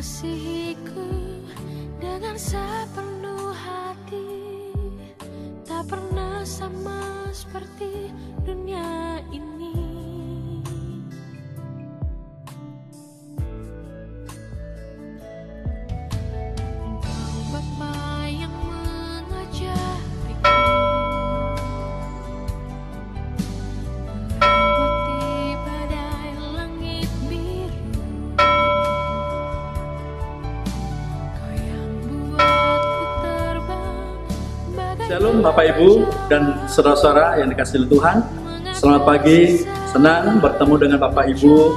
mengasihiku dengan sepenuh hati, tak pernah sama seperti dunia ini. Bapa yang mengajariku melewati badai langit biru, Kau yang buatku terbang bagai Shalom Bapak Ibu dan saudara-saudara yang dikasihi Tuhan. Selamat pagi, senang bertemu dengan Bapak Ibu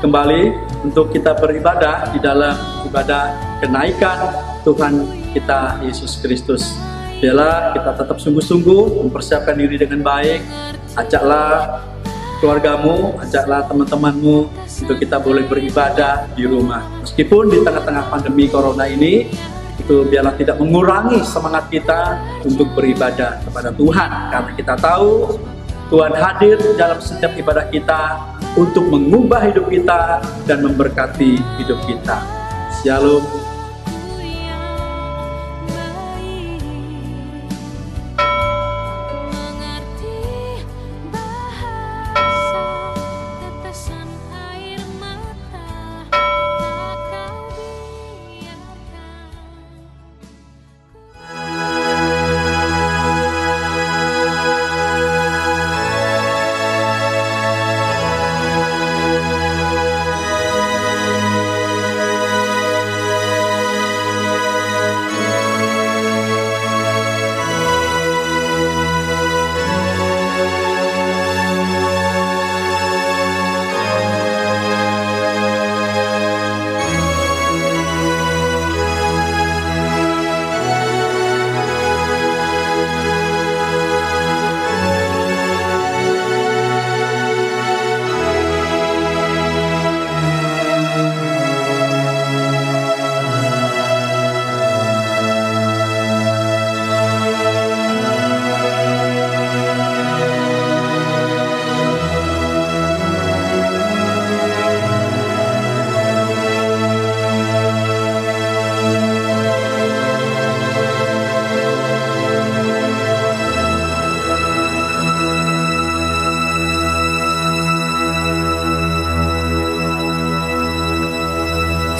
kembali untuk kita beribadah di dalam ibadah kenaikan Tuhan kita Yesus Kristus. Biarlah kita tetap sungguh-sungguh mempersiapkan diri dengan baik. Ajaklah keluargamu, ajaklah teman-temanmu untuk kita boleh beribadah di rumah. Meskipun di tengah-tengah pandemi corona ini, itu biarlah tidak mengurangi semangat kita untuk beribadah kepada Tuhan, karena kita tahu Tuhan hadir dalam setiap ibadah kita untuk mengubah hidup kita dan memberkati hidup kita. Shalom.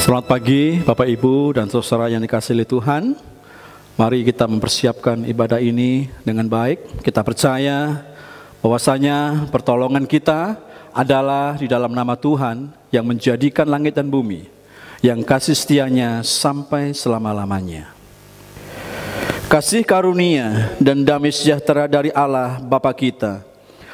Selamat pagi Bapak Ibu dan saudara yang dikasihi Tuhan. Mari kita mempersiapkan ibadah ini dengan baik. Kita percaya bahwasanya pertolongan kita adalah di dalam nama Tuhan yang menjadikan langit dan bumi, yang kasih setianya sampai selama-lamanya. Kasih karunia dan damai sejahtera dari Allah Bapa kita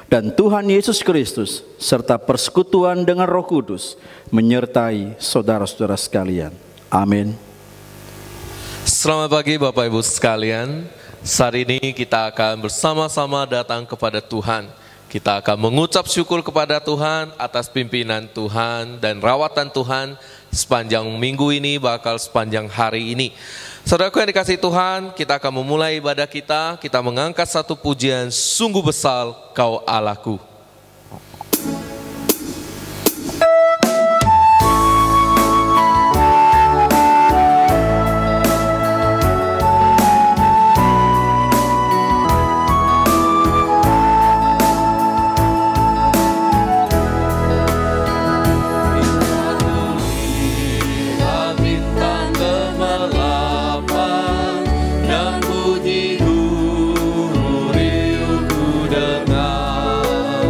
dan Tuhan Yesus Kristus serta persekutuan dengan Roh Kudus menyertai saudara-saudara sekalian. Amin. Selamat pagi Bapak Ibu sekalian. Saat ini kita akan bersama-sama datang kepada Tuhan. Kita akan mengucap syukur kepada Tuhan atas pimpinan Tuhan dan rawatan Tuhan sepanjang minggu ini, bakal sepanjang hari ini. Saudaraku yang dikasihi Tuhan, kita akan memulai ibadah kita. Kita mengangkat satu pujian, sungguh besar Kau Allahku. Dan puji huri ku dengar.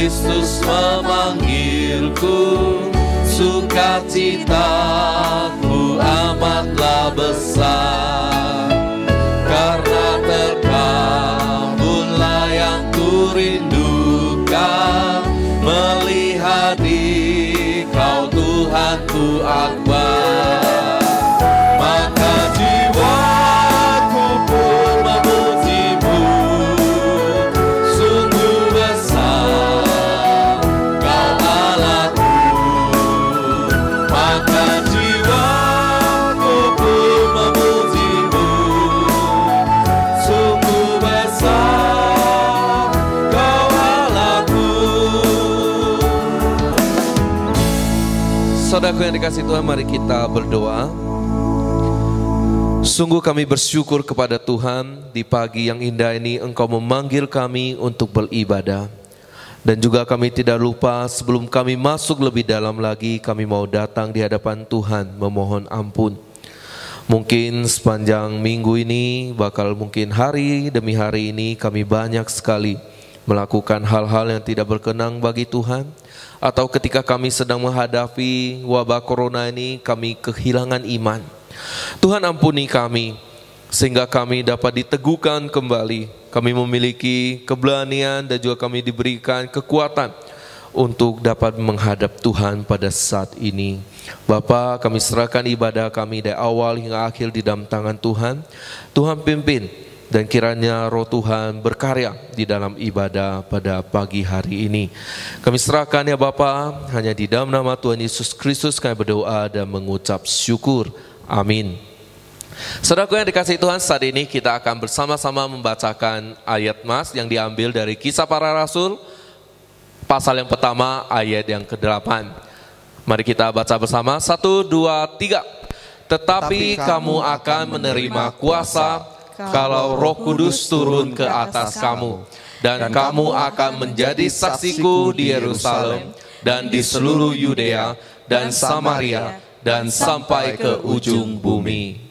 Kristus memanggilku, sukacitaku amatlah besar, karena terkabullah yang kurindukan, melihat Dikau Tuhanku akbar. Maka jiwaku pun memuji-Mu, sungguh besar Kau Allahku. Maka jiwaku pun memuji-Mu, sungguh besar Kau Allahku. Saudaraku yang dikasihi Tuhan, mari kita berdoa. Sungguh kami bersyukur kepada Tuhan, di pagi yang indah ini Engkau memanggil kami untuk beribadah. Dan juga kami tidak lupa, sebelum kami masuk lebih dalam lagi, kami mau datang di hadapan Tuhan memohon ampun. Mungkin sepanjang minggu ini, bakal mungkin hari demi hari ini, kami banyak sekali melakukan hal-hal yang tidak berkenan bagi Tuhan. Atau ketika kami sedang menghadapi wabah corona ini, kami kehilangan iman. Tuhan ampuni kami, sehingga kami dapat diteguhkan kembali. Kami memiliki keberanian dan juga kami diberikan kekuatan untuk dapat menghadap Tuhan pada saat ini. Bapa, kami serahkan ibadah kami dari awal hingga akhir di dalam tangan Tuhan. Tuhan pimpin, dan kiranya Roh Tuhan berkarya di dalam ibadah pada pagi hari ini. Kami serahkan ya Bapa, hanya di dalam nama Tuhan Yesus Kristus kami berdoa dan mengucap syukur. Amin. Saudaraku yang dikasihi Tuhan, saat ini kita akan bersama-sama membacakan ayat mas yang diambil dari Kisah Para Rasul, pasal yang pertama ayat yang ke-8. Mari kita baca bersama, 1, 2, 3. Tetapi kamu akan menerima kuasa kalau Roh Kudus turun ke atas kamu, dan kamu akan menjadi saksiku di Yerusalem dan di seluruh Yudea dan Samaria dan sampai ke ujung bumi.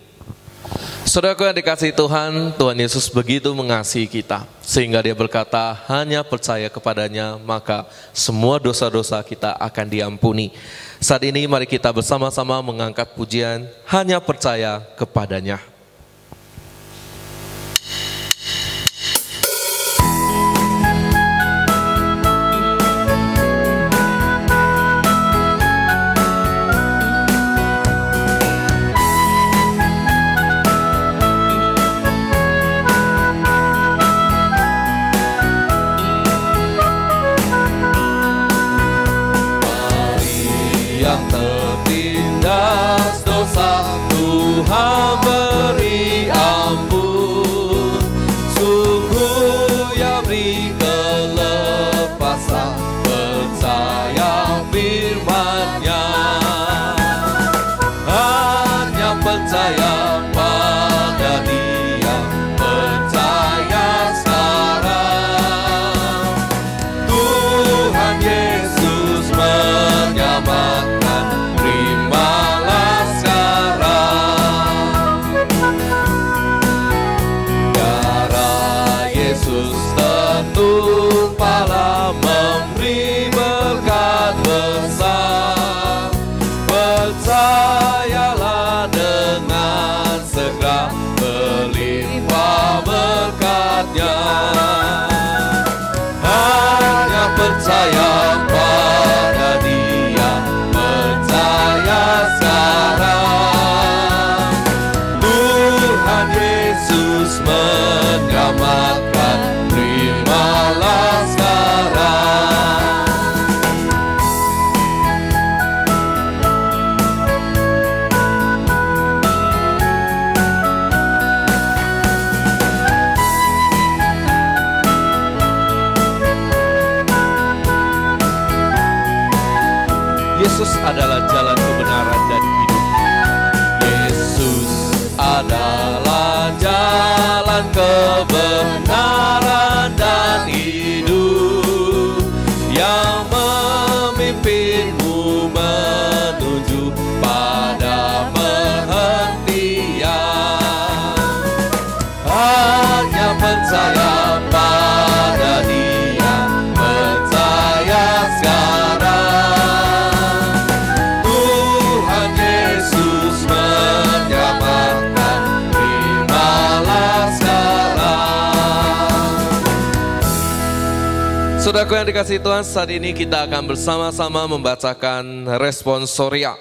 Saudaraku yang dikasihi Tuhan, Tuhan Yesus begitu mengasihi kita, sehingga Dia berkata, hanya percaya kepadanya, maka semua dosa-dosa kita akan diampuni. Saat ini mari kita bersama-sama mengangkat pujian, hanya percaya kepadanya. Tuhan beri ampun, sungguh ya beri kelepasan, percaya firman-Nya. Hanya percaya pada Dia, percaya sekarang. Tuhan Yesus menyelamatkan, terimalah sekarang. Tumpahlah memberi berkat besar, percayalah dengan segera berlimpah berkat-Nya. Hanya percaya pada Dia, percaya sekarang. Tuhan Yesus menyelamatkan, terimalah sekarang. Yesus adalah jalan kebenaran dan hidup. Yesus adalah jalan kebenaran dan hidup, yang memimpinmu menuju pada perhentian. Hanya percaya pada Dia, percaya Saudaraku yang dikasihi Tuhan, saat ini kita akan bersama-sama membacakan responsoria.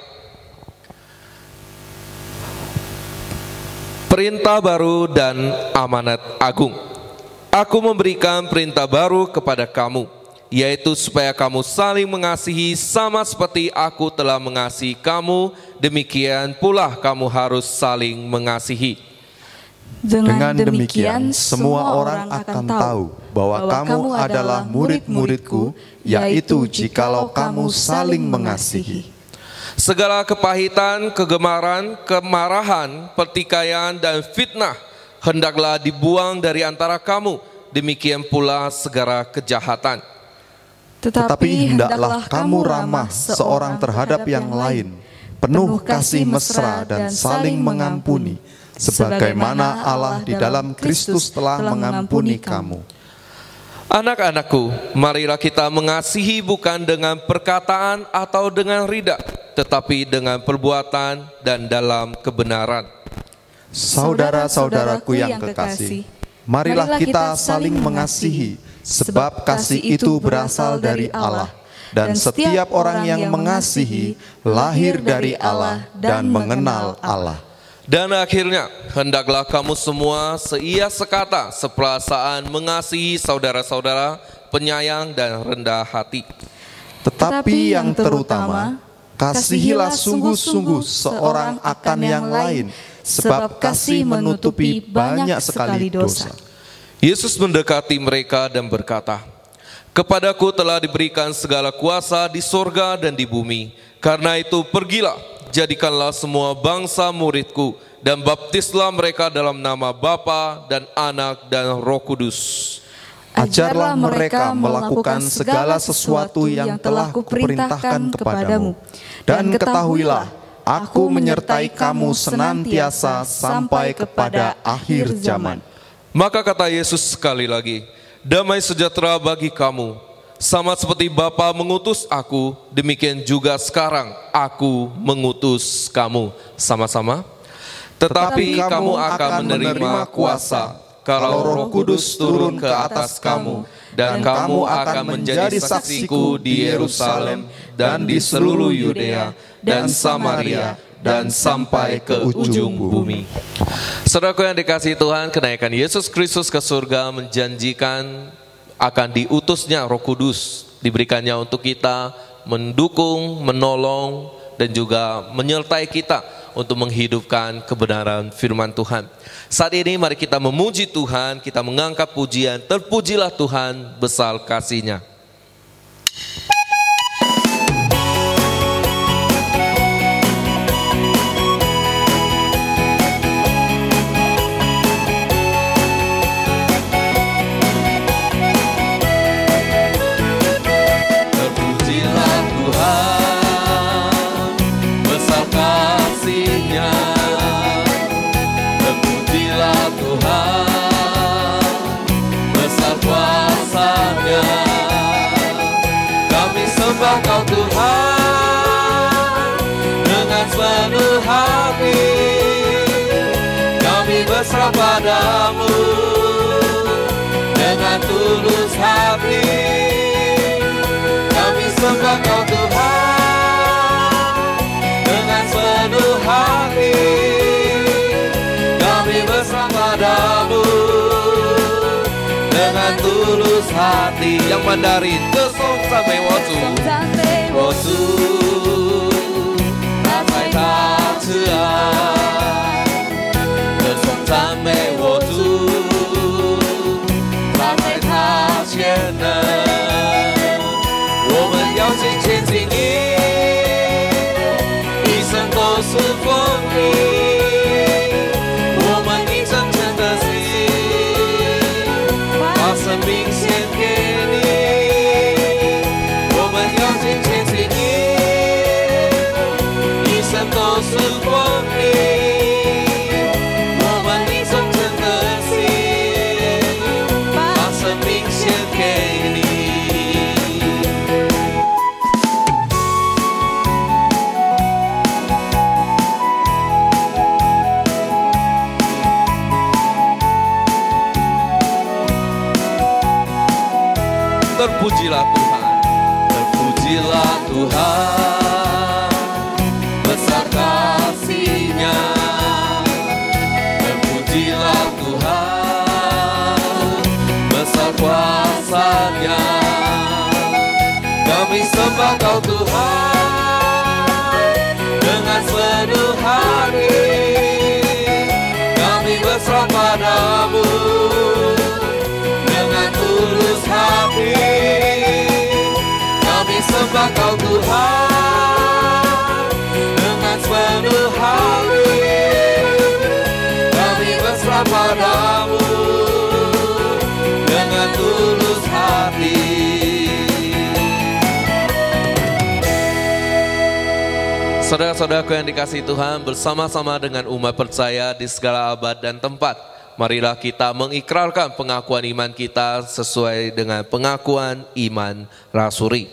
Perintah baru dan amanat agung. Aku memberikan perintah baru kepada kamu, yaitu supaya kamu saling mengasihi sama seperti aku telah mengasihi kamu, demikian pula kamu harus saling mengasihi. Dengan demikian, semua orang akan tahu bahwa kamu adalah murid-muridku, yaitu jikalau kamu saling mengasihi. Segala kepahitan, kegemaran, kemarahan, pertikaian, dan fitnah hendaklah dibuang dari antara kamu, demikian pula segala kejahatan. Tetapi hendaklah kamu ramah seorang terhadap yang lain, penuh kasih mesra dan saling mengampuni, sebagaimana Allah di dalam Kristus telah mengampuni kamu. Anak-anakku, marilah kita mengasihi bukan dengan perkataan atau dengan lidah, tetapi dengan perbuatan dan dalam kebenaran. Saudara-saudaraku yang kekasih, marilah kita saling mengasihi, sebab kasih itu berasal dari Allah, dan setiap orang yang mengasihi lahir dari Allah dan mengenal Allah. Dan akhirnya, hendaklah kamu semua seia sekata, seperasaan mengasihi saudara-saudara, penyayang dan rendah hati. Tetapi yang terutama, kasihilah sungguh-sungguh seorang akan yang lain, sebab kasih menutupi banyak sekali dosa. Yesus mendekati mereka dan berkata, "Kepadaku telah diberikan segala kuasa di sorga dan di bumi. Karena itu pergilah, jadikanlah semua bangsa muridku, dan baptislah mereka dalam nama Bapa dan Anak dan Roh Kudus. Ajarlah mereka melakukan segala sesuatu yang telah kuperintahkan kepadamu. Dan ketahuilah, aku menyertai kamu senantiasa sampai kepada akhir zaman." Maka kata Yesus sekali lagi, "Damai sejahtera bagi kamu. Sama seperti Bapa mengutus aku, demikian juga sekarang aku mengutus kamu." Sama-sama. Tetapi kamu akan menerima kuasa kalau Roh Kudus turun ke atas kamu, dan kamu akan menjadi saksiku di Yerusalem dan di seluruh Yudea dan Samaria dan sampai ke ujung bumi. Saudaraku yang dikasihi Tuhan, kenaikan Yesus Kristus ke surga menjanjikan akan diutusnya Roh Kudus, diberikannya untuk kita mendukung, menolong, dan juga menyertai kita untuk menghidupkan kebenaran firman Tuhan. Saat ini mari kita memuji Tuhan, kita mengangkat pujian, terpujilah Tuhan besar kasih-Nya. Kau Tuhan dengan sepenuh hati, kami berserah padamu dengan tulus hati. Kami sembah Kau Tuhan dengan sepenuh hati, kami berserah padamu dengan tulus hati. Yang Mandarin, 歌颂赞美我主，我主，他在大慈爱，歌颂赞美我主，他在他全能，我们要尽前进一生都是奉你，我们以真诚的心把生命献给你。都是奉你， Terpujilah Tuhan, besar kasih-Nya. Terpujilah Tuhan, besar kuasa-Nya. Kami sembah Kau Tuhan dengan sepenuh hati. Kami berserah padamu dengan tulus hati. Kami sembah Kau Tuhan dengan sepenuh hati. Kami berserah padamu dengan tulus hati. Saudara-saudaraku yang dikasihi Tuhan, bersama-sama dengan umat percaya di segala abad dan tempat, marilah kita mengikrarkan pengakuan iman kita sesuai dengan pengakuan iman rasuli.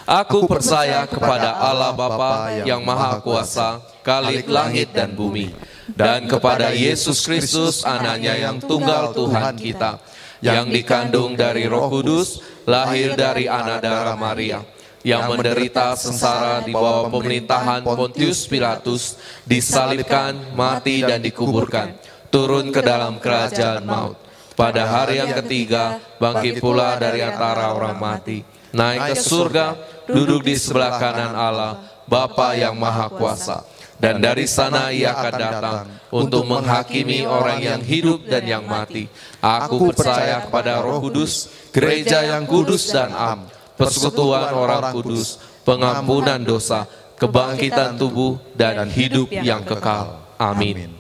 Aku percaya kepada Allah Bapa yang Maha Kuasa, Khalik langit dan bumi, dan kepada Yesus Kristus, Anaknya yang tunggal Tuhan kita, yang dikandung dari Roh Kudus, lahir dari anak darah Maria, yang menderita sengsara di bawah pemerintahan Pontius Pilatus, disalibkan, mati dan dikuburkan, turun ke dalam kerajaan maut. Pada hari yang ketiga, bangkit pula dari antara orang mati, naik ke surga, duduk di sebelah kanan Allah, Bapa yang Maha Kuasa. Dan dari sana Ia akan datang untuk menghakimi orang yang hidup dan yang mati. Aku percaya kepada Roh Kudus, gereja yang kudus dan am, persekutuan orang kudus, pengampunan dosa, kebangkitan tubuh, dan hidup yang kekal. Amin.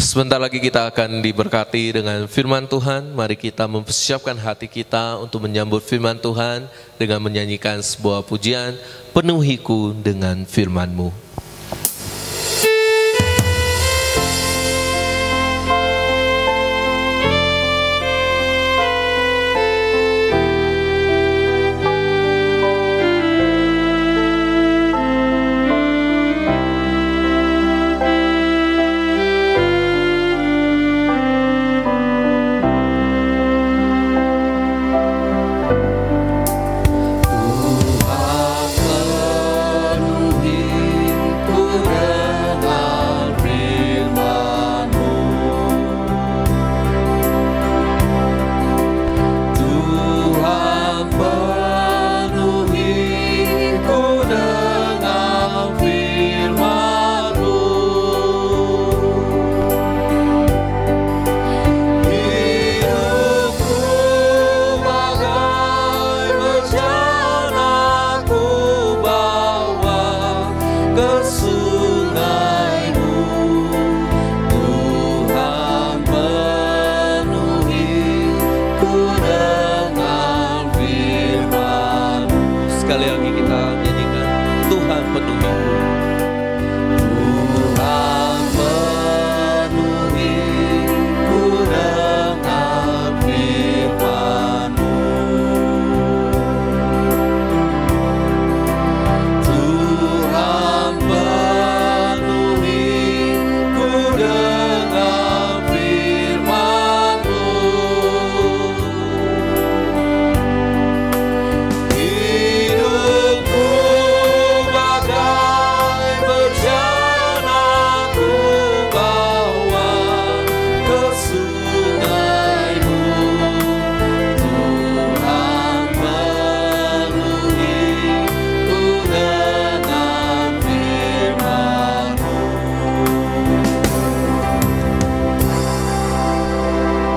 Sebentar lagi kita akan diberkati dengan firman Tuhan. Mari kita mempersiapkan hati kita untuk menyambut firman Tuhan dengan menyanyikan sebuah pujian, Penuhiku dengan firman-Mu.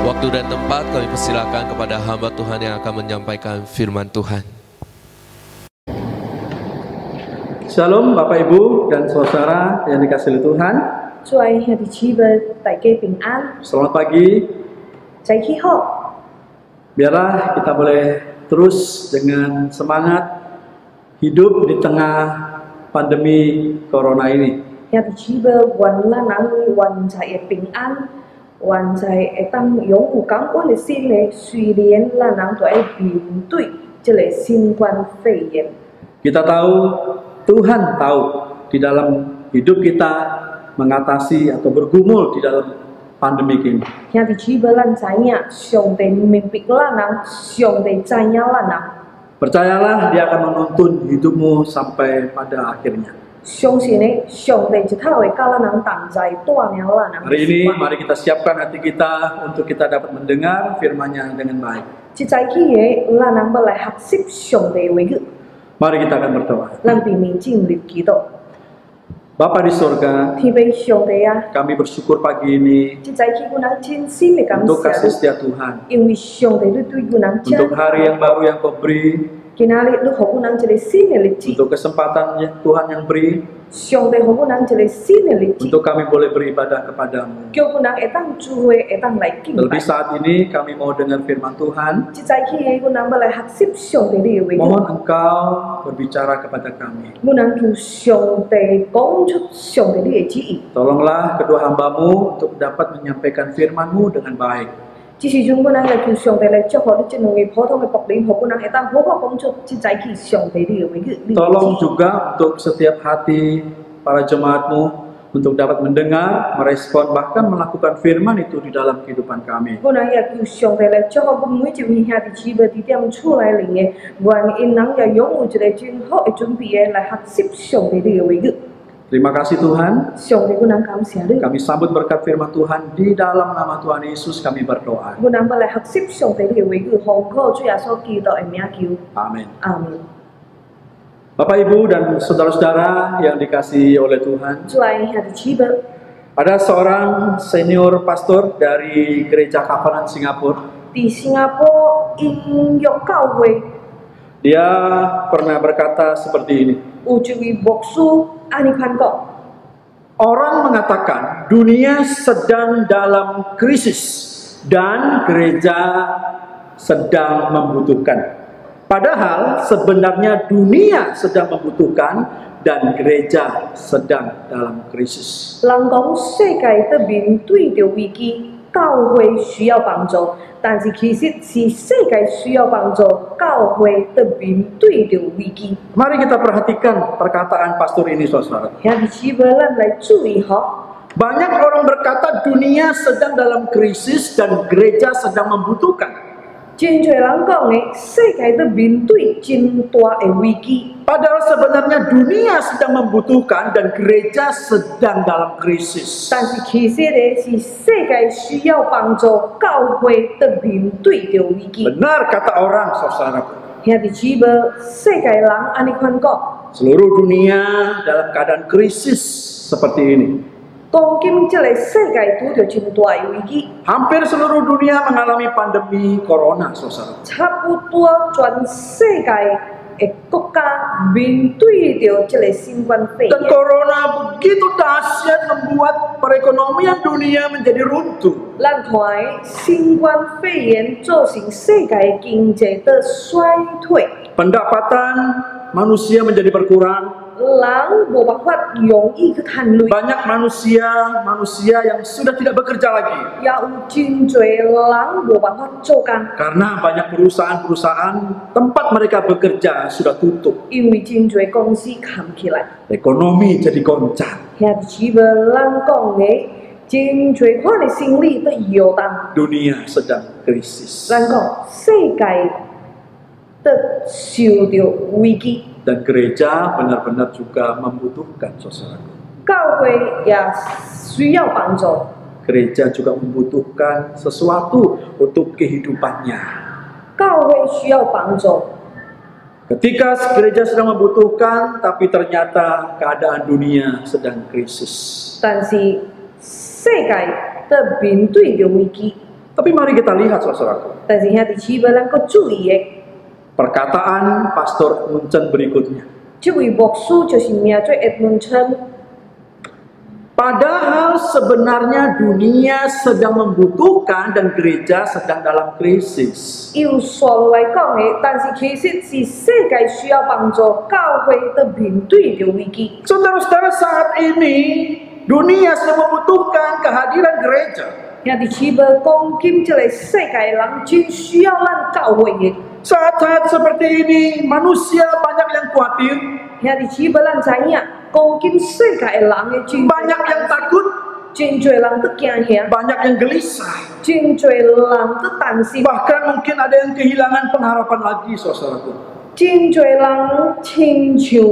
Waktu dan tempat kami persilakan kepada hamba Tuhan yang akan menyampaikan firman Tuhan. Shalom Bapak Ibu dan saudara yang dikasihi Tuhan. Selamat pagi. Biarlah kita boleh terus dengan semangat hidup di tengah pandemi Corona ini. Kita tahu, Tuhan tahu di dalam hidup kita mengatasi atau bergumul di dalam pandemi ini. Percayalah, Dia akan menuntun hidupmu sampai pada akhirnya. 相信呢，上帝一头会教咱人同在，带领咱人 Hari ini mari kita siapkan hati kita untuk kita dapat mendengar firman-Nya dengan baik. 即早起嘅，咱人要来学习上帝嘅话语， Mari kita akan berdoa. 咱避免进入祈祷。 Bapa di surga, 天父上帝啊， kami bersyukur pagi ini 即早起我人真心嘅感 untuk kasih 谢， setia Tuhan. 因为上帝你对我人真 Untuk hari yang baru yang Kau beri, 今仔日你互我人一个新嘅日子， untuk kesempatan yang Tuhan yang beri, 上帝互我人一个新嘅日子， untuk kami boleh beribadah kepadamu. 叫我人会当聚会，会当来敬 Terlebih 拜。 saat ini kami mau dengar firman Tuhan. 即早起嘅，我人要来学习上帝你嘅话语。 Mohon Engkau berbicara kepada kami. 我能求上帝講出上帝你嘅旨意， Tolonglah kedua hamba-Mu untuk dapat menyampaikan firman-Mu dengan baik. 這時陣我能嚟求上帝嚟祝福你這兩位普通嘅僕人，互我能會當好好講出即早起上帝你嘅話語。 Tolong juga untuk setiap hati para jemaat-Mu untuk dapat mendengar, merespon, bahkan melakukan firman itu di dalam kehidupan kami. 我能也求上帝嚟祝福我每一位兄弟姊妹佇點厝內靈嘅，願因人也擁有一個真好嘅準備嘅來學習上帝你嘅話語。 Terima kasih Tuhan. 上帝我能感謝你， Kami sambut berkat firman Tuhan di dalam nama Tuhan Yesus kami berdoa. 我能要來學習上帝你嘅話語，奉靠主耶穌基督嘅名求， Amin. 阿門。 Bapak, Ibu, dan saudara-saudara yang dikasihi oleh Tuhan, 主愛兄弟姊妹， ada seorang senior pastor dari gereja Covenant Singapura. 佇新加坡音樂教會 Dia pernah berkata seperti ini. 有一位牧師安尼款講。 Orang mengatakan dunia sedang dalam krisis dan gereja sedang membutuhkan. Padahal sebenarnya dunia sedang membutuhkan dan gereja sedang dalam krisis. 人講世界都面對着危機，教會需要幫助，但是其實是世界需要幫助，教會都面對着危機。 Mari kita perhatikan perkataan pastor ini, saudara. 兄弟姊妹，咱來注意吼， Banyak orang berkata dunia sedang dalam krisis dan gereja sedang membutuhkan. 真侪人講嘅，世界都面對真大嘅危機， Padahal sebenarnya dunia sedang membutuhkan dan gereja sedang dalam krisis. 但是其實咧是世界需要幫助，教會都面對着危機。 Benar kata orang, saudaraku. 兄弟姊妹，世界人安尼款講。 Seluruh dunia dalam keadaan krisis seperti ini. 當今這個世界拄着真大的危機， Hampir seluruh dunia mengalami pandemi corona, saudara. 差不多全世界的國家面對着這個新冠肺 Dan 炎。 corona begitu dahsyat membuat perekonomian dunia menjadi runtuh. 咱看的新冠肺炎造成世界的經濟的衰退， Pendapatan manusia menjadi berkurang. 人無辦法容易去賺錢， Banyak manusia yang sudah tidak bekerja lagi. 也有真濟人無辦法做工， Karena banyak perusahaan-perusahaan tempat mereka bekerja sudah tutup. 因為真濟公司扛起來。 Ekonomi jadi goncang. 兄弟姊妹，咱講的真濟款的生理都搖動。 Dunia sedang krisis. 咱講世界都受到危機， Dan gereja benar-benar juga membutuhkan, saudaraku. 教會也需要幫助， Gereja juga membutuhkan sesuatu untuk kehidupannya. 教會需要幫助。 Ketika gereja sedang membutuhkan, tapi ternyata keadaan dunia sedang krisis. 但是世界都面對着危機， Tapi mari kita lihat, saudaraku, 但是兄弟姊妹，咱閣注意的， perkataan Pastor Munchen berikutnya. 這位牧師就是名做 Edmundson。 Padahal sebenarnya dunia sedang membutuhkan dan gereja sedang dalam krisis. 用數來講的，但是其實是世界需要幫助，教會都面對着危機。 Saudara-saudara, saat ini dunia sedang membutuhkan kehadiran gereja. 兄弟姊妹，講今這個世界人真需要咱教會的。 Saat-saat seperti ini manusia banyak yang khawatir, 兄弟姊妹，咱知影，講今世界的人的真 banyak yang takut, 真濟人都驚嚇， banyak yang gelisah. 真濟人都擔心， Bahkan mungkin ada yang kehilangan pengharapan lagi, saudaraku. 真多人亲像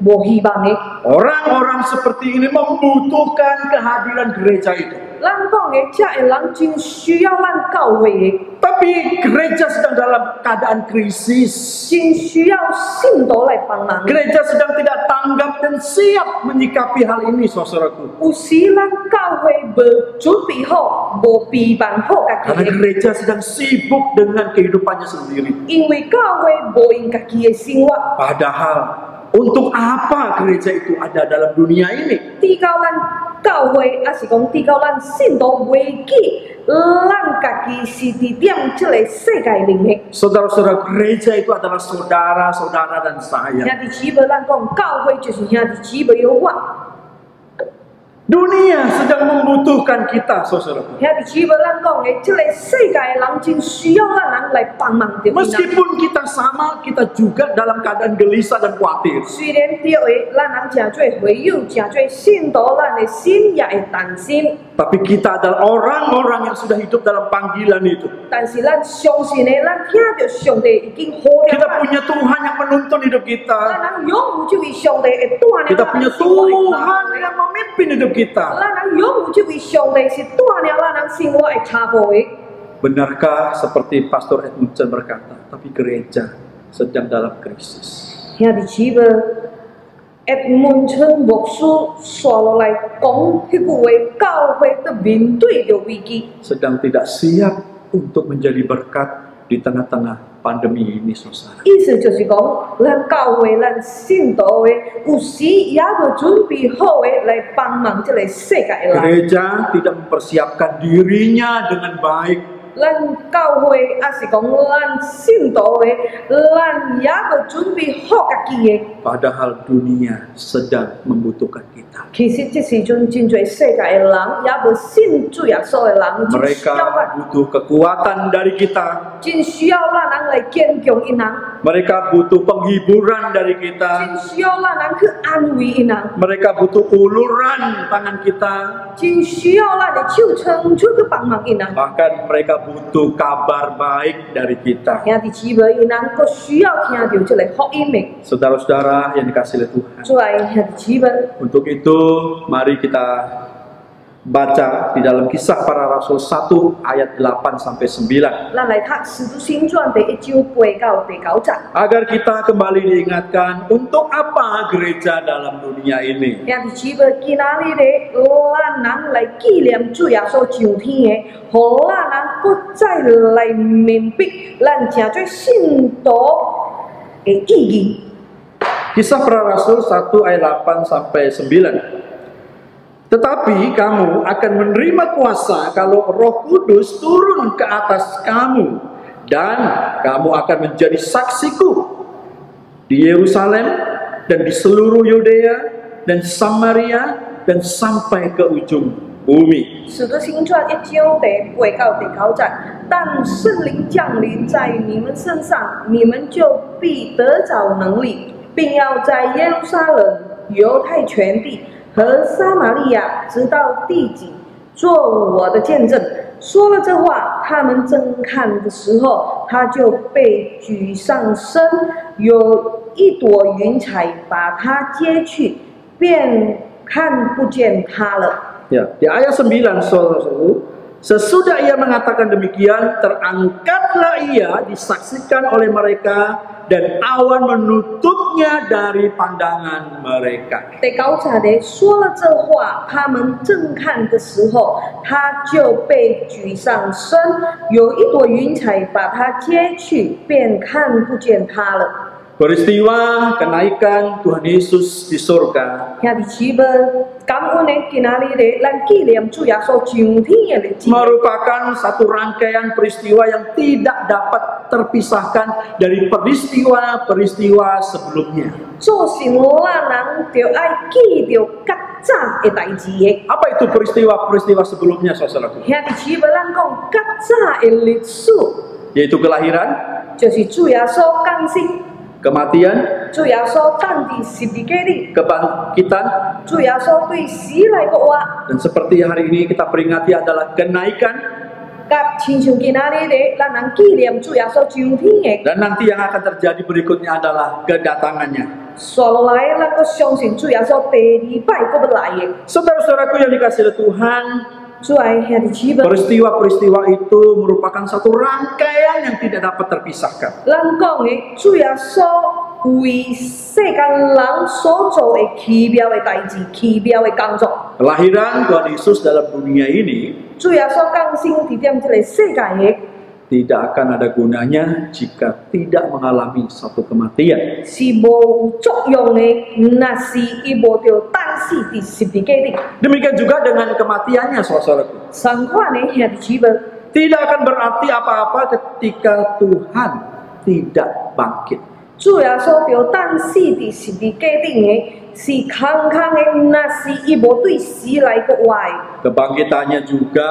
无希望的。 Orang-orang seperti ini membutuhkan kehadiran gereja itu. 咱讲的这个人真需要咱教会的， Tapi gereja sedang dalam keadaan krisis. 真需要信徒来帮忙。 Gereja sedang tidak tanggap dan siap menyikapi hal ini, saudaraku. 有时咱教会无准备好，无备办好家 Karena 己的， gereja sedang sibuk dengan kehidupannya sendiri. 因为教会无用家己的生活。 Padahal untuk apa gereja itu ada dalam dunia ini? 抵到咱教会，还是讲抵到咱信徒袂记，咱家己是伫点这个世界里面。 Saudara-saudara, gereja itu adalah saudara-saudara dan saya. 兄弟姊妹，咱讲教会就是兄弟姊妹有我。 Dunia sedang membutuhkan kita, saudaraku. 兄弟姊妹，咱讲的这个世界的人真需要咱人来帮忙着。 Meskipun kita sama, kita juga dalam keadaan gelisah dan khawatir. 虽然对的，咱人真做会友，真做信徒，咱的心也会担心。 Tapi kita adalah orang-orang yang sudah hidup dalam panggilan itu. 但是咱相信的，咱听到上帝已经呼了 Kita 咱， punya Tuhan yang menuntun hidup 咱 kita. 人永有这位上帝会带领 Kita 咱 punya 人生活的 Tuhan yang memimpin hidup kita. 咱人永有这位上帝是带领咱人生活的脚步的。 Benarkah seperti Pastor Edmundson berkata, tapi gereja sedang dalam krisis. 兄弟姊妹，Edmund 牧师刷落来讲迄句话，教会都面对着危机。 Sedang tidak siap untuk menjadi berkat di tengah-tengah pandemi ini, saudara. 意思就是讲，咱教会、咱信徒的，有时也无准备好的来帮忙这个世界的人。 Gereja tidak mempersiapkan dirinya dengan baik. 咱教会也是讲，咱信徒的，咱也无准备好家己的。 Padahal dunia sedang membutuhkan kita. 其实这时阵真侪世界的人，也无信主耶稣的人，真需 Mereka 要咱， butuh kekuatan dari kita. 真需要咱人来坚强因人， Mereka butuh penghiburan dari 真 kita. 需要咱人去安慰因人， Mereka butuh uluran tangan kita. 真需要咱的手伸出去帮忙因人。 Bahkan mereka butuh kabar baik dari kita. 兄弟姊妹，因人佫需要听到这个福音的。 Saudara-saudara yang dikasihi oleh Tuhan. 诸位兄弟姊妹， Untuk itu, mari kita baca di dalam Kisah Para Rasul 1 ayat 8 sampai 9. 咱来读《使徒行传》第1章8到第9节。 Agar kita kembali diingatkan untuk apa gereja dalam dunia ini. 兄弟姊妹，今仔日咧，咱人来纪念主耶稣上天的，互咱人搁再来明白咱正做信徒的意义。 Kisah Para Rasul 1 ayat 8 sampai 9. Tetapi kamu akan menerima kuasa kalau Roh Kudus turun ke atas kamu, dan kamu akan menjadi saksiku di Yerusalem dan di seluruh Yudea dan Samaria dan sampai ke ujung bumi. 使徒行传1章第8到第9节，当圣灵降临在你们身上，你们就必得着能力，并要在耶路撒冷、犹太全地和撒玛利亚直到地极，做我的见证。说了这话，他们正看的时候，他就被举上升，有一朵云彩把他接去，便看不见他了。 Ya, di ayat 9 saudara-saudara, sesudah ia mengatakan demikian, terangkatlah ia disaksikan oleh mereka dan awan menutupnya dari pandangan mereka. 第9节的说了这话，他们正看的时候，他就被举上升，有一朵云彩把他接去，便看不见他了。 Peristiwa kenaikan Tuhan Yesus di surga 兄弟姊妹，感恩的今仔日的，咱纪念主耶稣上天的日子， merupakan satu rangkaian peristiwa yang tidak dapat terpisahkan dari peristiwa-peristiwa sebelumnya. 做成咱人就爱记着较早的代志的。 Apa itu peristiwa-peristiwa sebelumnya, saudaraku? 兄弟姊妹，咱讲较早的历史， Yaitu kelahiran, 就是主耶稣降生， kematian, 主耶稣担伫十字架里。 kebangkitan, 主耶稣对死来个活， dan seperti hari ini kita peringati adalah kenaikan. 甲亲像今仔日咧，咱人纪念主耶稣上天的， Dan nanti yang akan terjadi berikutnya adalah kedatangannya. 刷落来咱阁相信主耶稣第二摆阁要来的。 Saudara-saudaraku yang dikasihi oleh Tuhan, 主爱兄弟姊妹， peristiwa-peristiwa itu merupakan satu rangkaian yang tidak dapat terpisahkan. 咱讲的主耶稣为世间人所做的奇妙的代志、奇妙的工作。 Kelahiran Tuhan Yesus dalam dunia ini 主耶稣降生伫踮这个世界的， tidak akan ada gunanya jika tidak mengalami satu kematian. 是无作用的，若是伊无着等死伫十字架顶。 Demikian juga dengan kematiannya, saudaraku. 相反的兄弟姊妹， Tidak akan berarti apa-apa ketika Tuhan tidak bangkit. 主耶稣着等死伫十字架顶的，是空空的，若是伊无对死来个活的。 Kebangkitannya juga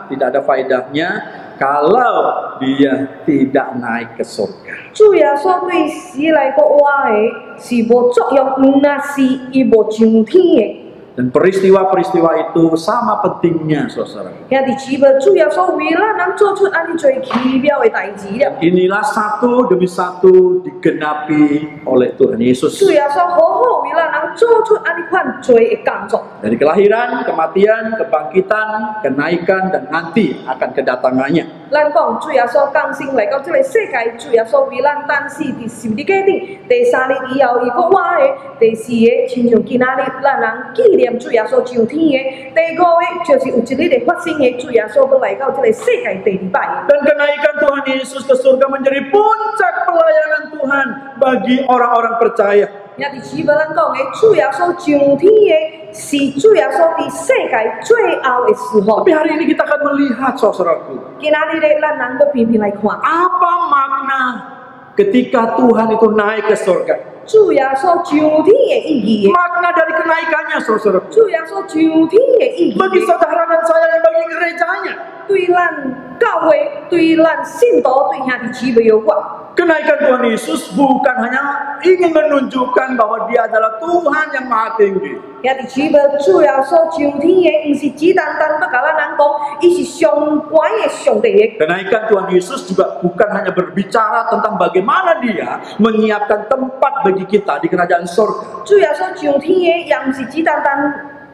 tidak ada faedahnya kalau dia tidak naik ke surga. 主耶稣对死来个活的是无作用，若是伊无上天的。 Dan peristiwa-peristiwa itu sama pentingnya, saudara. 兄弟姊妹，主耶稣为咱人做出安尼做奇妙的代志了。 Inilah satu demi satu digenapi oleh Tuhan Yesus. 主耶稣好好为咱人做出安尼款做的工作。 Dari kelahiran, kematian, kebangkitan, kenaikan, dan nanti akan kedatangannya. 咱讲主耶稣降生来到这个世界，主耶稣为咱等死伫十字架顶。第三日以后，伊搁活的；第四个，亲像今仔日咱人纪念主耶稣上天的；第五个，就是有一日会发生的，主耶稣要来到这个世界第二摆的。 Dan kenaikan Tuhan Yesus ke surga menjadi puncak pelayanan Tuhan bagi orang-orang percaya. 兄弟姊妹，咱讲的主耶稣上天的，是主耶稣伫世界最后的时候。 Tapi hari ini kita akan melihat, saudaraku, 今仔日咧，咱人要偏偏来看， apa makna ketika Tuhan itu naik ke surga. 主耶稣上天的意义。 Makna dari kenaikannya, saudaraku. 主耶稣上天的意义， Bagi saudara dan saya dan bagi gerejanya. 对咱教会、对咱信徒、对兄弟姊妹有关。 Kenaikan Tuhan Yesus bukan hanya ingin menunjukkan bahwa dia adalah Tuhan yang maha tinggi. 兄弟姊妹，主耶稣上天的，唔是只单单要甲咱人讲，伊是上悬的上帝的。 Kenaikan Tuhan Yesus juga bukan hanya berbicara tentang bagaimana dia menyiapkan tempat bagi kita di kerajaan surga. 主耶稣上天的，也唔是只单单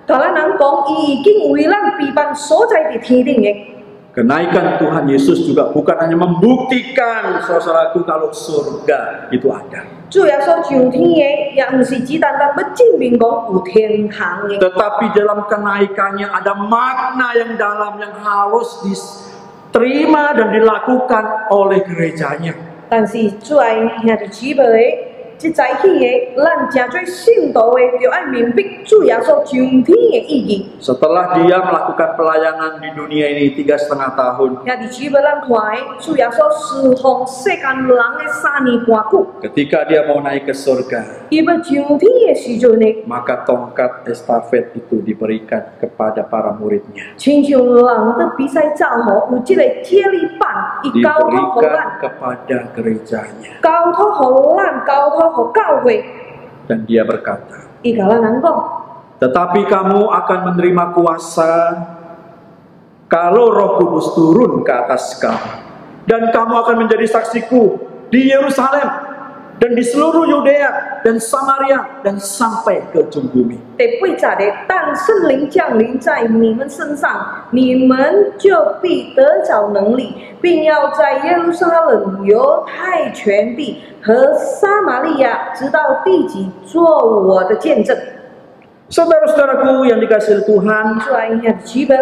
甲咱人讲，伊已经为咱备办所在伫天顶的。 Kenaikan Tuhan Yesus juga bukan hanya membuktikan, saudaraku, kalau surga itu ada. 主耶稣上天的，也唔是只单单要证明讲有天堂的。 Tetapi dalam kenaikannya ada makna yang dalam yang harus diterima dan dilakukan oleh gerejanya. 但是主爱兄弟姊妹的，即早起的，咱真做信徒的，就要明白主耶稣上天的意义。 Setelah dia melakukan pelayanan di dunia ini 3,5 tahun, 兄弟姊妹，咱看的，主耶稣侍奉世间人的3年半久， ketika dia mau naik ke surga, 伊要上天的时阵呢， maka tongkat estafet itu diberikan kepada para muridnya. 亲像人在比赛走吼，有即个接力棒，伊交托互 Diberikan 咱， kepada gerejanya. 交托互咱，交托互教会， Dan dia berkata, 伊甲咱人讲。 tetapi kamu akan menerima kuasa kalau Roh Kudus turun ke atas kamu. Dan kamu akan menjadi saksiku di Yerusalem dan di seluruh Yudea dan Samaria dan sampai ke ujung bumi. 第8节的，当圣灵降临在你们身上，你们就必得着能力，并要在耶路撒冷、犹太全地和撒玛利亚，直到地极，做我的见证。 Saudara-saudaraku yang dikasihi Tuhan, 主爱兄弟姊妹，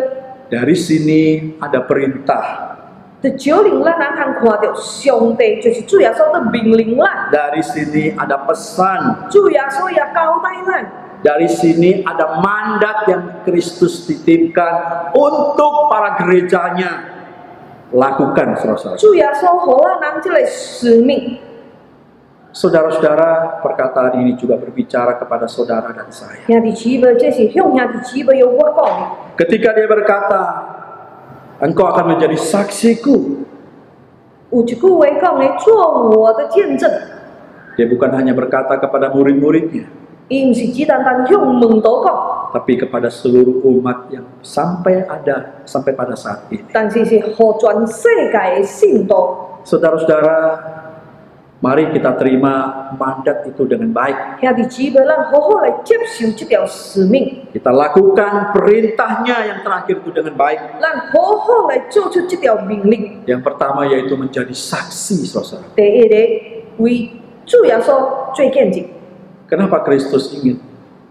dari sini ada perintah. 就九令咱人通看到上帝就是主耶稣的命令咱， Dari sini ada pesan. 主耶稣也交代咱。 Dari sini ada mandat yang Kristus titipkan untuk para gerejanya lakukan, saudara-saudara. 主耶稣给咱人这个使命。 Saudara-saudara, perkataan ini juga berbicara kepada saudara dan saya. 兄弟姊妹，这是向兄弟姊妹有我讲的。 Ketika dia berkata, engkau akan menjadi saksiku. 有一句话讲的，做我的见证。 Dia bukan hanya berkata kepada murid-muridnya, 伊毋是只单单向门徒讲， tapi kepada seluruh umat yang sampai pada saat ini. 但是是互全世界的信徒。 Saudara-saudara, mari kita terima mandat itu dengan baik. 兄弟姊妹，咱好好来接受这条使命， Kita lakukan perintahnya yang terakhir itu dengan baik. 咱好好来做出这条命令。 Yang pertama yaitu menjadi saksi, saudara. 第一个，为主耶稣做见证。 Kenapa Kristus ingin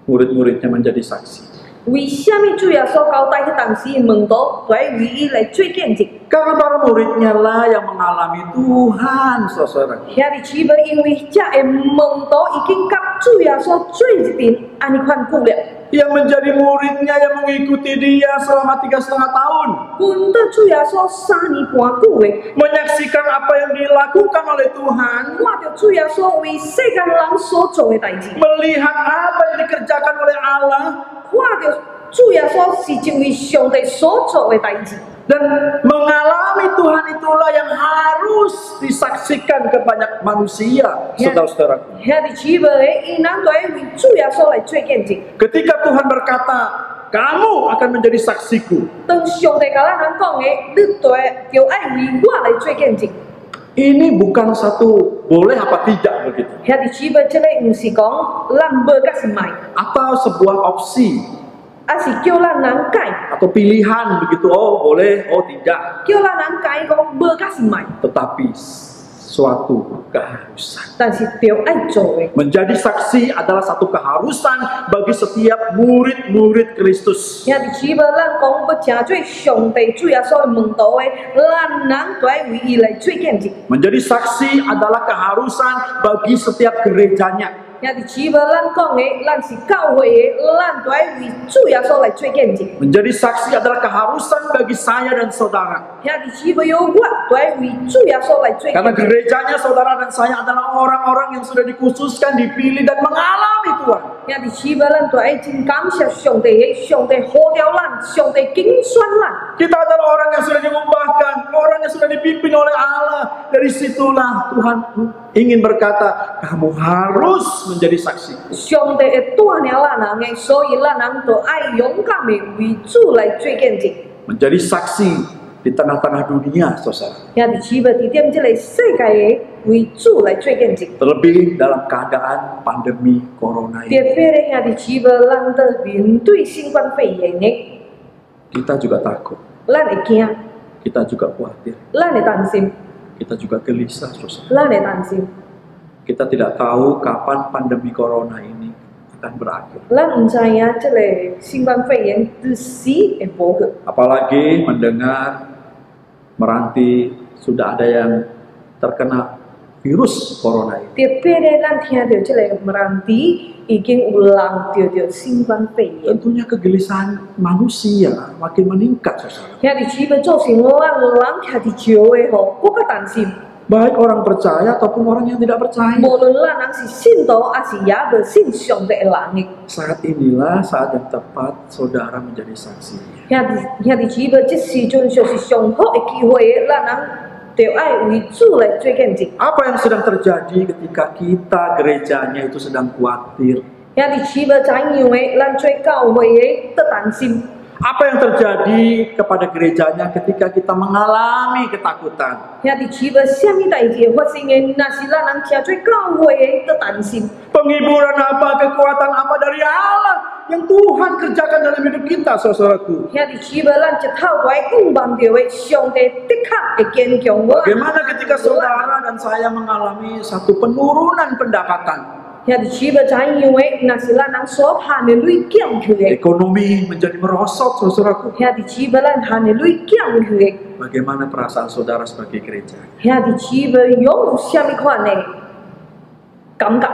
murid-muridnya menjadi saksi? 为什么主耶稣交代迄当时的门徒，就要为伊来做见证？ Karena para muridnya lah yang mengalami Tuhan, saudara. 兄弟姊妹，因为这个门徒已经甲主耶稣做一阵安尼款久了。 Yang menjadi muridnya yang mengikuti dia selama 3,5 tahun. 跟到主耶稣3年半久的， Menyaksikan apa yang dilakukan oleh Tuhan. 看到主耶稣为世间人所做的代志， Melihat apa yang dikerjakan oleh Allah. 看到主耶稣是因为上帝所做的代志。 Dan mengalami Tuhan itulah yang harus disaksikan ke banyak manusia, saudara-saudara. 兄弟姊妹，伊人就要为主耶稣来做见证。 Ketika Tuhan berkata, kamu akan menjadi saksiku. 当上帝甲咱人讲的，你就要为我来做见证。 Ini bukan satu boleh apa tidak begitu. 兄弟姊妹，这个不是讲咱无甲是卖， Atau sebuah opsi 而是叫咱人改， atau pilihan begitu. Oh boleh, oh tidak. 叫咱人改讲无甲是卖， Tetapi suatu keharusan. 但是就要做的。 Menjadi saksi adalah satu keharusan bagi setiap murid-murid Kristus. 兄弟姊妹，咱讲要成做上帝主耶稣的门徒的，咱人就要为伊来做见证。 Menjadi saksi adalah keharusan bagi setiap gerejanya. 兄弟姊妹，咱讲的，咱是教会的，咱就要为主耶稣来做见证。 Menjadi saksi adalah keharusan bagi saya dan saudara. 兄弟姊妹，有我就要为主耶稣来做 Karena 见证。 gerejanya saudara dan saya adalah orang-orang yang sudah dikhususkan, dipilih dan mengalami Tuhan. 兄弟姊妹，咱就要真感谢上帝的，上帝呼召咱，上帝拣选咱。 Kita adalah orang yang sudah diubahkan, orang yang sudah dipimpin oleh Allah. Dari situlah Tuhan ingin berkata, kamu harus menjadi saksi. 上帝会带领咱人的，所以咱人就爱勇敢的为主来做见证。 Menjadi saksi di tengah-tengah dunia, saudara. 兄弟姊妹，伫踮这个世界的为主来做见证。 Terlebih dalam keadaan pandemi corona 特 ini. 别的兄弟姊妹，咱在面对新冠肺炎的， Kita juga takut, 咱会惊， kita juga khawatir, 咱会担心， kita juga gelisah, saudara. 咱会担心。 Kita tidak tahu kapan pandemi corona ini akan berakhir. 咱唔知影这个新冠肺炎几时会无去。 Apalagi mendengar meranti sudah ada yang terkena virus corona ini. 特别的，咱听到这个meranti已经有人得到新冠肺炎。 Tentunya kegelisahan manusia makin meningkat, saudara. 兄弟姊妹，造成我人听伫少的吼，更加担心。 Baik orang percaya ataupun orang yang tidak percaya. 无论咱人是信徒，还是也无信上帝的人的。 Saat inilah saat yang tepat saudara menjadi saksi. 兄弟姊妹，这时阵就是上好的机会的，咱人就爱为主来做见证。 Apa yang sedang terjadi ketika kita gerejanya itu sedang khawatir? 兄弟姊妹，怎样的，咱做教会的得担心？ Apa yang terjadi kepada gerejanya ketika kita mengalami ketakutan? 兄弟姊妹，什么代志会发生的？那是咱人听做教会的得担心。 Penghiburan apa, kekuatan apa dari Allah yang Tuhan kerjakan dalam hidup kita, saudaraku? 兄弟姊妹，咱一透过仰望到的上帝，的确会坚强我。 Bagaimana ketika saudara dan saya mengalami satu penurunan pendapatan? 兄弟姊妹，怎样的？那是咱人所盼的累减去的。 Ekonomi menjadi merosot, saudaraku. 兄弟姊妹，咱盼的累减去的。 Bagaimana perasaan saudara sebagai gereja? 兄弟姊妹，拥有什么款的感觉？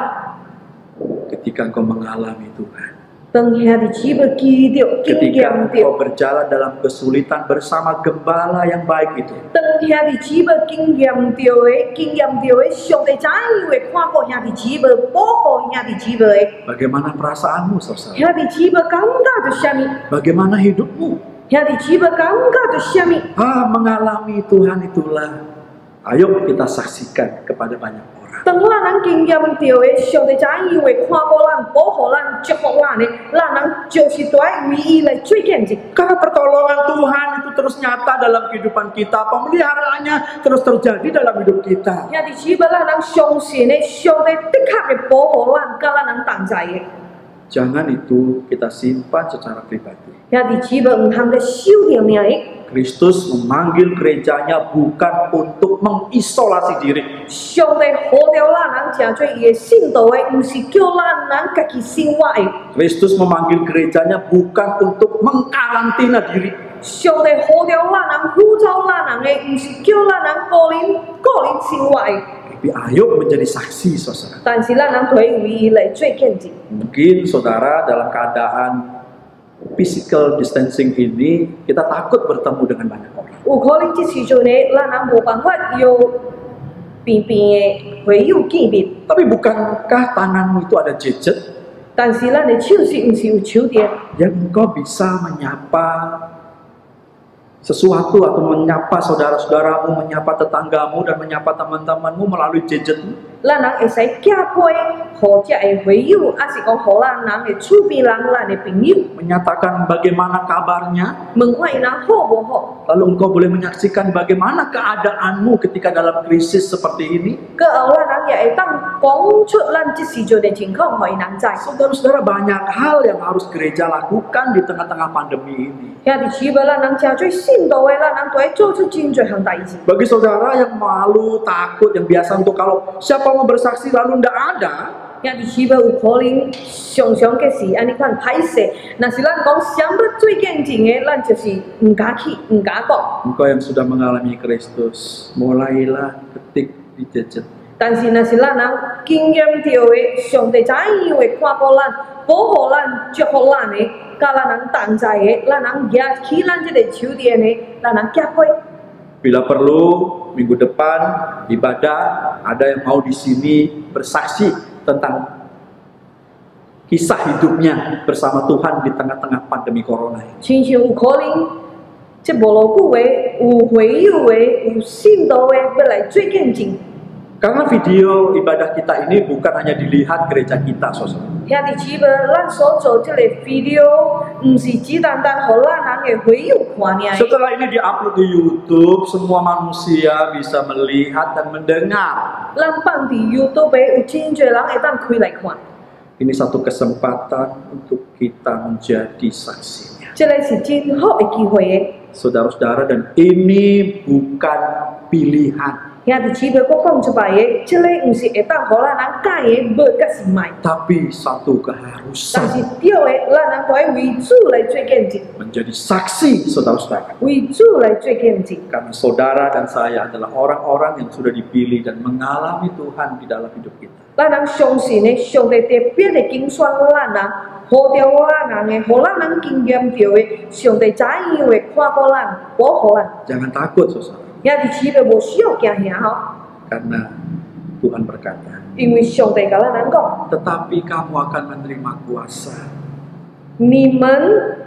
Ketika engkau mengalami Tuhan, 当兄弟姊妹记到、经 ketika 验 engkau 到， berjalan dalam kesulitan bersama gembala yang baik itu, 当兄弟姊妹经验到的，上帝怎样会看顾兄弟姊妹，保护兄弟姊妹的？ bagaimana perasaanmu, saudara? 兄弟姊妹感觉到什么？ Bagaimana hidupmu? 兄弟姊妹感觉到什么？ Mengalami Tuhan itulah. Ayo kita saksikan kepada banyak orang. 当咱人经验到的上帝早以为看顾咱、保护咱、祝福咱的，咱人就是在为伊来做见证。 Karena pertolongan Tuhan itu terus nyata dalam kehidupan kita, pemeliharaannya terus terjadi dalam hidup kita. 也伫此要咱人相信的，上帝的确会保护咱，甲咱人同在的。 Jangan itu kita simpan secara pribadi. 也伫此要唔通咧守定名的。 Kristus memanggil gerejanya bukan untuk mengisolasi diri. 上帝呼召咱人成做伊的信徒的，唔是叫咱人家己生活的。 Kristus memanggil gerejanya bukan untuk mengkarantina diri. 上帝呼召咱人、呼召咱人的，唔是叫咱人个人生活的。 Tapi ayo menjadi saksi, saudara. 但是咱人可以为伊来做见证。 Mungkin saudara dalam keadaan physical distancing ini kita takut bertemu dengan banyak orang. 有可能这时阵呢，咱人无办法有平平的会友见面， Tapi bukankah tanganmu itu ada gadget 但是咱的手是唔是有手电？ yang engkau bisa menyapa sesuatu atau menyapa saudara-saudaramu, menyapa tetanggamu dan menyapa teman-temanmu melalui gadgetmu? 咱人会使寄配，互这的会友，还是讲互咱人的厝边人、咱的朋友， Menyatakan bagaimana kabarnya, 问看伊人好无好？ lalu engkau boleh menyaksikan bagaimana keadaanmu ketika dalam krisis seperti ini. 搁后咱人也会当讲出咱这时阵的情况，互伊人知。 Saudara-saudara, banyak hal yang harus gereja lakukan di tengah-tengah pandemi ini. 也伫此要咱人诚做信徒的，咱人都要做出真侪项代志。 Bagi saudara yang malu, takut, yang biasa untuk kalau siapa mau bersaksi lalu tidak ada, 也伫此要有可能常常嘅是安尼款歹势。若是咱讲想要做见证的，咱就是唔敢去，唔敢讲。 engkau yang sudah mengalami Kristus, mulailah ketik di gadget. 但是若是咱人经验到的，上帝早已会看顾咱、保护咱、祝福咱的，甲咱人同在的，咱人举起咱这个手电的，咱人寄配。 Bila perlu, minggu depan ibadah ada yang mau di sini bersaksi tentang kisah hidupnya bersama Tuhan di tengah-tengah pandemi corona ini. 亲像有可能，这无偌久的，有会友的，有信徒的，要来做见证。 Karena video ibadah kita ini bukan hanya dilihat gereja kita, saudara. 遐伫此要咱所做这个 video，唔是只单单互咱人的会友看尔。 Setelah ini diupload di YouTube, semua manusia bisa melihat dan mendengar. 咱放伫 YouTube 的，有真侪人会当开来看。 Ini satu kesempatan untuk kita menjadi saksinya. 这个是真好的机会的。 Saudara-saudara, dan ini bukan pilihan, 遐伫此要我讲出来的，这个唔是会当互咱人拣的，无甲是歹， tapi satu 但 keharusan 是对的，咱人都要为主来做见证， menjadi saksi, saudara-saudara. 为主来做见证。 Karena saudara dan saya adalah orang-orang yang sudah dipilih dan mengalami Tuhan di dalam hidup kita. 咱人相信的，上帝特别的拣选咱人，呼召咱人的，互咱人经验到的，上帝早已会看顾咱、保护咱。 Jangan takut, saudara. 遐伫此要无需要惊吓吼， Karena Tuhan berkata, 因为上帝甲咱人讲， tetapi kamu akan menerima kuasa. 你们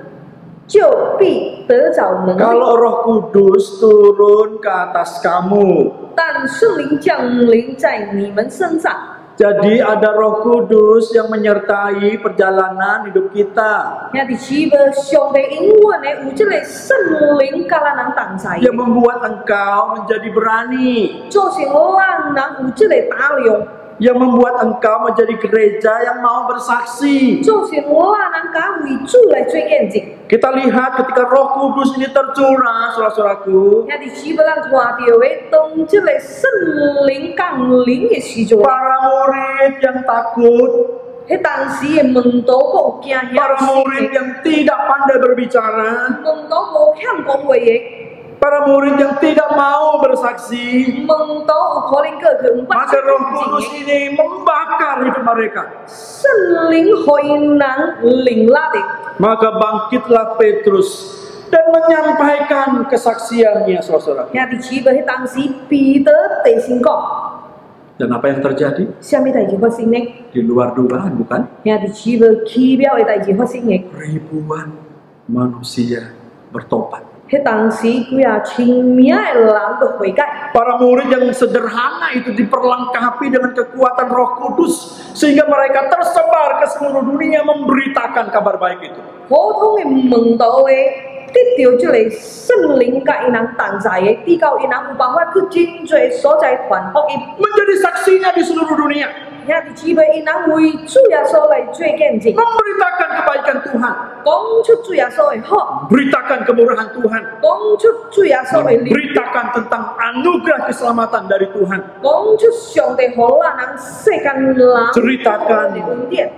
就必得着能力。 Kalau Roh Kudus turun ke atas kamu, 但圣灵降临在你们身上， jadi ada Roh Kudus yang menyertai perjalanan hidup kita, 遐伫此要上帝永远的有这个圣灵甲咱人同在， yang membuat engkau menjadi berani, 造成咱人有这个胆量， yang membuat engkau menjadi gereja yang mau bersaksi. 造成咱人敢为主来做见证。 Kita lihat ketika Roh Kudus ini tercurah, saudara-saudaraku, 遐伫此要咱看到的，当这个圣灵降临的时阵， para murid yang takut, 迄当时的门徒阁有惊吓 para murid 的， yang tidak pandai berbicara, 门徒无欠讲话的， para murid yang tidak mau bersaksi, 门徒有可能个去唔捌 maka Roh 做 Kudus 见证的。 ini membakar hidup mereka. 圣灵互因人灵力的。 Maka bangkitlah Petrus dan menyampaikan kesaksiannya, saudara. 遐伫此要迄当时彼得地先讲， Dan apa yang terjadi? 啥物代志发生呢？ Di luar dugaan, bukan? 遐伫此要奇妙的代志发生的， Ribuan manusia bertobat. 迄当时几啊千名的人都悔改。 Para murid yang sederhana itu diperlengkapi dengan kekuatan Roh Kudus sehingga mereka tersebar ke seluruh dunia memberitakan kabar baik itu. 普通的门徒的得到这个圣灵甲因人同在的，至到因人有办法去真侪所在传福音。 Menjadi saksinya di seluruh dunia. 兄弟姊妹，因人为主耶稣来做见证， Memberitakan kebaikan Tuhan. 讲出主耶稣的好， Beritakan kemurahan Tuhan. 讲出主耶稣的力， Beritakan tentang anugerah keselamatan dari Tuhan. 讲出上帝互咱人世间人 Ceritakan 的恩典，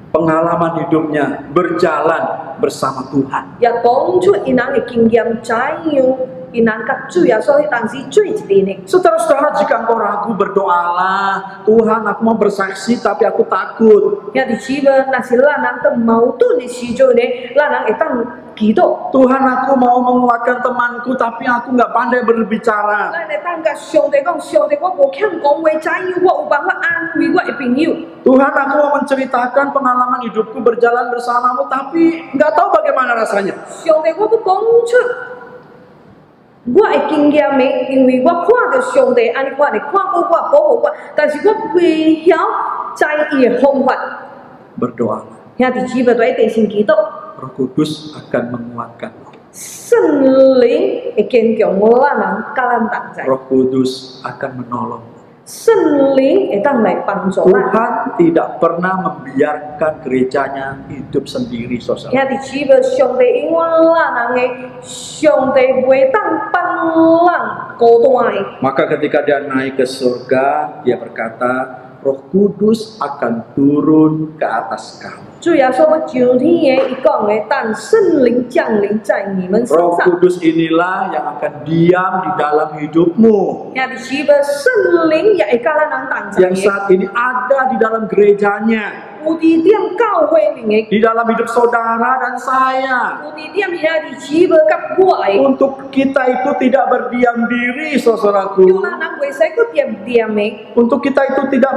pengalaman hidupnya berjalan bersama Tuhan. 也讲出因人的经验怎样，因人甲主耶稣迄当时做一阵的。 Saudara-saudara, jika engkau ragu, berdoalah. Tuhan, aku mau bersaksi tapi aku takut. 兄弟姊妹，若是咱人在矛盾的时阵呢，咱人会当祈祷。 Tuhan, aku mau menguatkan temanku tapi aku nggak pandai berbicara. 咱会当甲上帝讲，上帝，我无欠讲话，怎样我有办法安慰我的朋友？ Tuhan, aku mau menceritakan pengalaman hidupku berjalan bersamamu tapi nggak tahu bagaimana rasanya. 上帝，我要讲出我的经验的，因为我看到上帝安尼款的看过我、保护我，但是我未晓知伊的方法。 Berdoalah. 兄弟姊妹，就一定先祈祷， Roh Kudus akan menguatkanmu. 圣灵会坚强咱人，甲咱同在。 Roh Kudus akan menolongmu. 圣灵会当来帮助咱。 Tuhan tidak pernah membiarkan gerejanya hidup sendiri, 兄 saudara. 弟姊妹，上帝永远咱人的，上帝袂当帮咱孤单的。 Maka ketika dia naik ke surga, dia berkata, Roh Kudus akan turun ke atas kamu. 主耶稣要上天的，伊讲的，但圣灵降临在你们身 Roh 上。 Kudus inilah yang akan diam di dalam hidupmu. 兄弟姊妹，圣灵也会甲咱人同在 Yang 的。 saat ini ada di dalam gerejanya, 有伫点教会里面， di dalam hidup saudara dan saya. 有伫点兄弟姊妹甲我的， Untuk kita itu tidak berdiam diri, 叫 saudaraku. 咱人袂使去点点的， Untuk kita itu tidak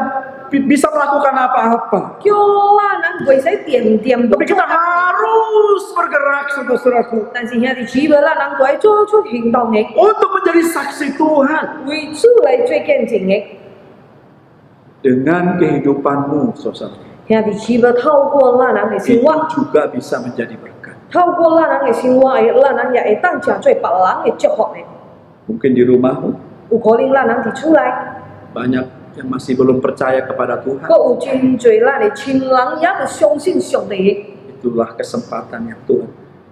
bisa melakukan apa-apa. 叫咱人袂使点点 Tapi kita harus bergerak, saudaraku, 但是兄弟姊妹，咱人就要做出行动的， untuk menjadi saksi Tuhan 为主来做见证的。 dengan kehidupanmu, saudara. 兄弟姊妹，透过咱人的生 Itu 活， juga bisa menjadi berkat. 透过咱人的生活，咱人也会当成做别人的祝福的。 Mungkin di rumahmu 有可能咱人伫厝内， banyak yang masih belum percaya kepada Tuhan. 阁有真侪咱的亲人也不相信上帝的。 Itulah kesempatan yang Tuhan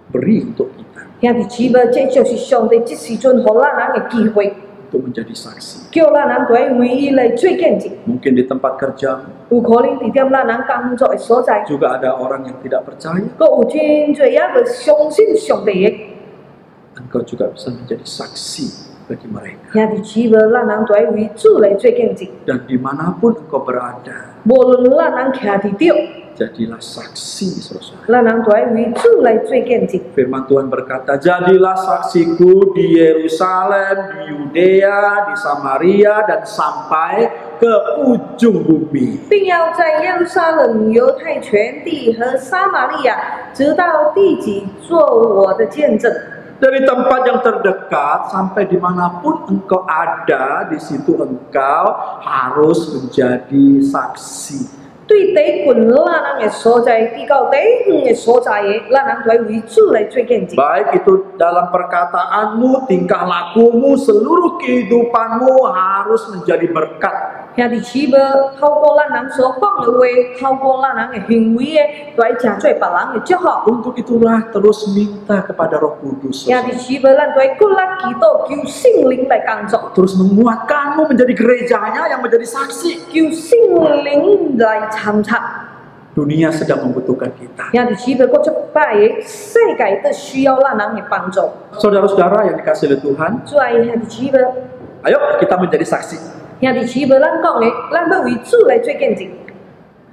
beri untuk kita 兄弟姊妹，这就是上帝这时阵互咱人的机会， untuk menjadi saksi. 叫咱人在为伊来做见证。 Mungkin di tempat kerja 有可能伫点咱人工作的所在， juga ada orang yang tidak percaya. 阁有真侪也不相信上帝的。 Engkau juga bisa menjadi saksi bagi mereka. 兄弟姊妹，咱人在为主来做见证。 Dan dimanapun engkau berada, 无论咱人徛伫倒， jadilah saksi, saudara. 咱人在为主来做见证。 Firman Tuhan berkata, jadilah saksiku di Yerusalem, di Yudea, di Samaria, dan sampai ke ujung bumi. 并要在耶路撒冷、犹太全地和撒玛利亚，直到地极，做我的见证。 Dari tempat yang terdekat sampai dimanapun engkau ada, di situ engkau harus menjadi saksi. 对第近咱人的所在，至到第远的所在的，咱人在为主来做见证。 Baik itu dalam perkataanmu, tingkah lakumu, seluruh kehidupanmu harus menjadi berkat. 兄弟姊妹，透过咱人所讲的话，透过咱人的行为的，来成做别人的祝福。 Untuk itulah terus minta kepada Roh Kudus, 兄弟姊妹，咱在各力祈祷，求圣灵来工作， terus menguatkanmu menjadi gerejanya yang menjadi saksi. 求圣灵来参插。 Dunia sedang membutuhkan kita. 兄弟姊妹，我做拜的世界都需要咱人的帮助。 Saudara-saudara yang dikasihi oleh Tuhan, 主爱兄弟姊妹， ayo kita menjadi saksi. 兄弟姊妹，咱讲的，咱要为主来做见证。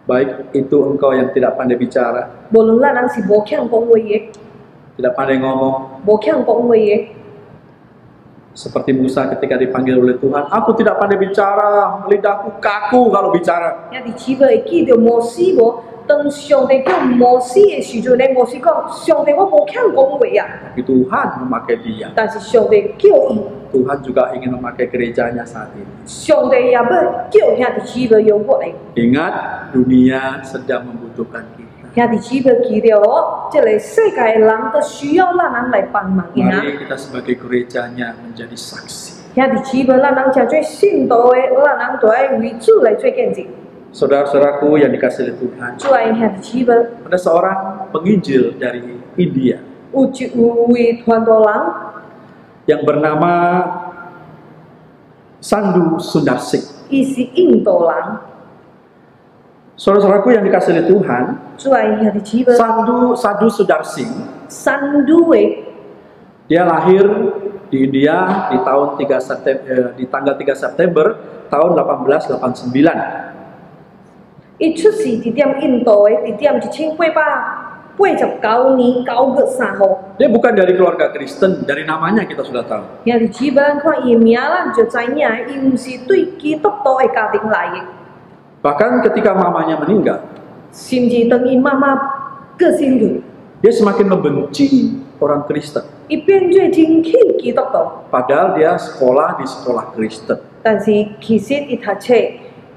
Baik itu engkau yang tidak pandai bicara, 无论咱人是无欠讲话的， tidak pandai ngomong, 无欠讲话的。 seperti Musa ketika dipanggil oleh Tuhan, aku tidak pandai bicara, lidahku kaku kalau bicara. 兄弟姊妹，会记着摩西无？当上帝叫摩西的时阵咧，摩西讲：上帝，我无欠讲话啊。 Tapi Tuhan memakai dia. 但是上帝叫伊， Tuhan juga ingin memakai gerejanya saat ini. 上帝也要叫兄弟姊妹用我来。 Ingat, dunia sedang membutuhkan kita. 兄弟姊妹记得哦，这个世界的人都需要咱人来帮忙伊啊。 Mari kita sebagai gerejanya menjadi saksi. 兄弟姊妹，咱人真做信徒的，咱人都要为主来做见证。 Saudara-saudaraku yang dikasihi Tuhan, 主爱兄弟姊妹， ada seorang penginjil dari India 有一位传道人， yang bernama Sadhu Sundar Singh. 伊是印度人。 Saudara-saudaraku yang dikasihi Tuhan, 主爱兄弟姊妹， Sadhu Sundar Singh, 三度的， dia lahir di India di tahun 3 September, di tanggal 3 September tahun 1889. 伊出世伫点印度的，伫点1889年9月3号。 Dia bukan dari keluarga Kristen, dari namanya kita sudah tahu. 兄弟姊妹，咱看伊名，咱就知影，伊毋是对基督徒的家庭来的， Bahkan ketika mamanya meninggal, 甚至当伊妈妈过身去， dia semakin membenci orang Kristen. 伊变做真气基督徒。 Padahal dia sekolah di sekolah Kristen. 但是其实伊读册，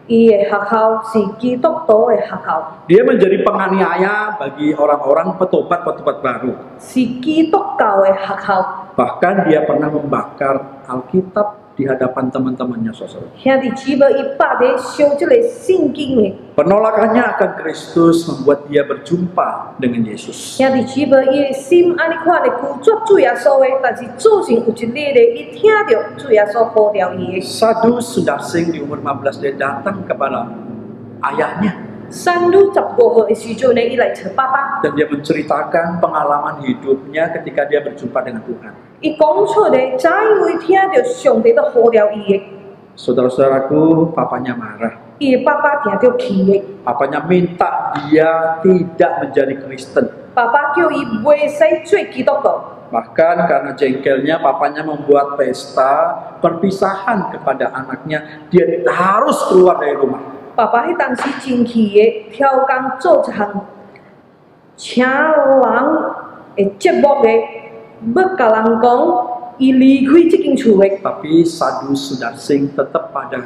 伊的学校是基督徒的学校， Dia menjadi penganiaya bagi orang-orang petobat-petobat baru. 是基督教的学校。 Bahkan dia pernah membakar Alkitab di hadapan teman-temannya, saudara. 兄弟姊妹，伊捌咧烧即个圣经的。 Penolakannya akan Kristus membuat dia berjumpa dengan Yesus. 兄弟姊妹，伊的心安尼看咧拒绝主耶稣的，但是做成有一日咧，伊听到主耶稣呼召伊的。 Sadhu Sundar Singh di umur 15 dia datang kepada ayahnya 3岁15岁的时阵咧，伊来找爸爸， dan dia menceritakan pengalaman hidupnya ketika dia berjumpa dengan Tuhan. 伊讲出咧，早因为听到上帝都呼召伊的， Saudara-saudaraku, papanya marah. 伊的爸爸定着气的， Papanya minta dia tidak menjadi Kristen. 爸爸叫伊袂使做基督徒。 Bahkan karena jengkelnya, papanya membuat pesta perpisahan kepada anaknya. Dia harus keluar dari rumah. 爸爸迄当时真气的，挑工做一项请人的节目的，要甲人讲，伊离开这间厝的。 Tapi Sadhu Sundar Singh tetap pada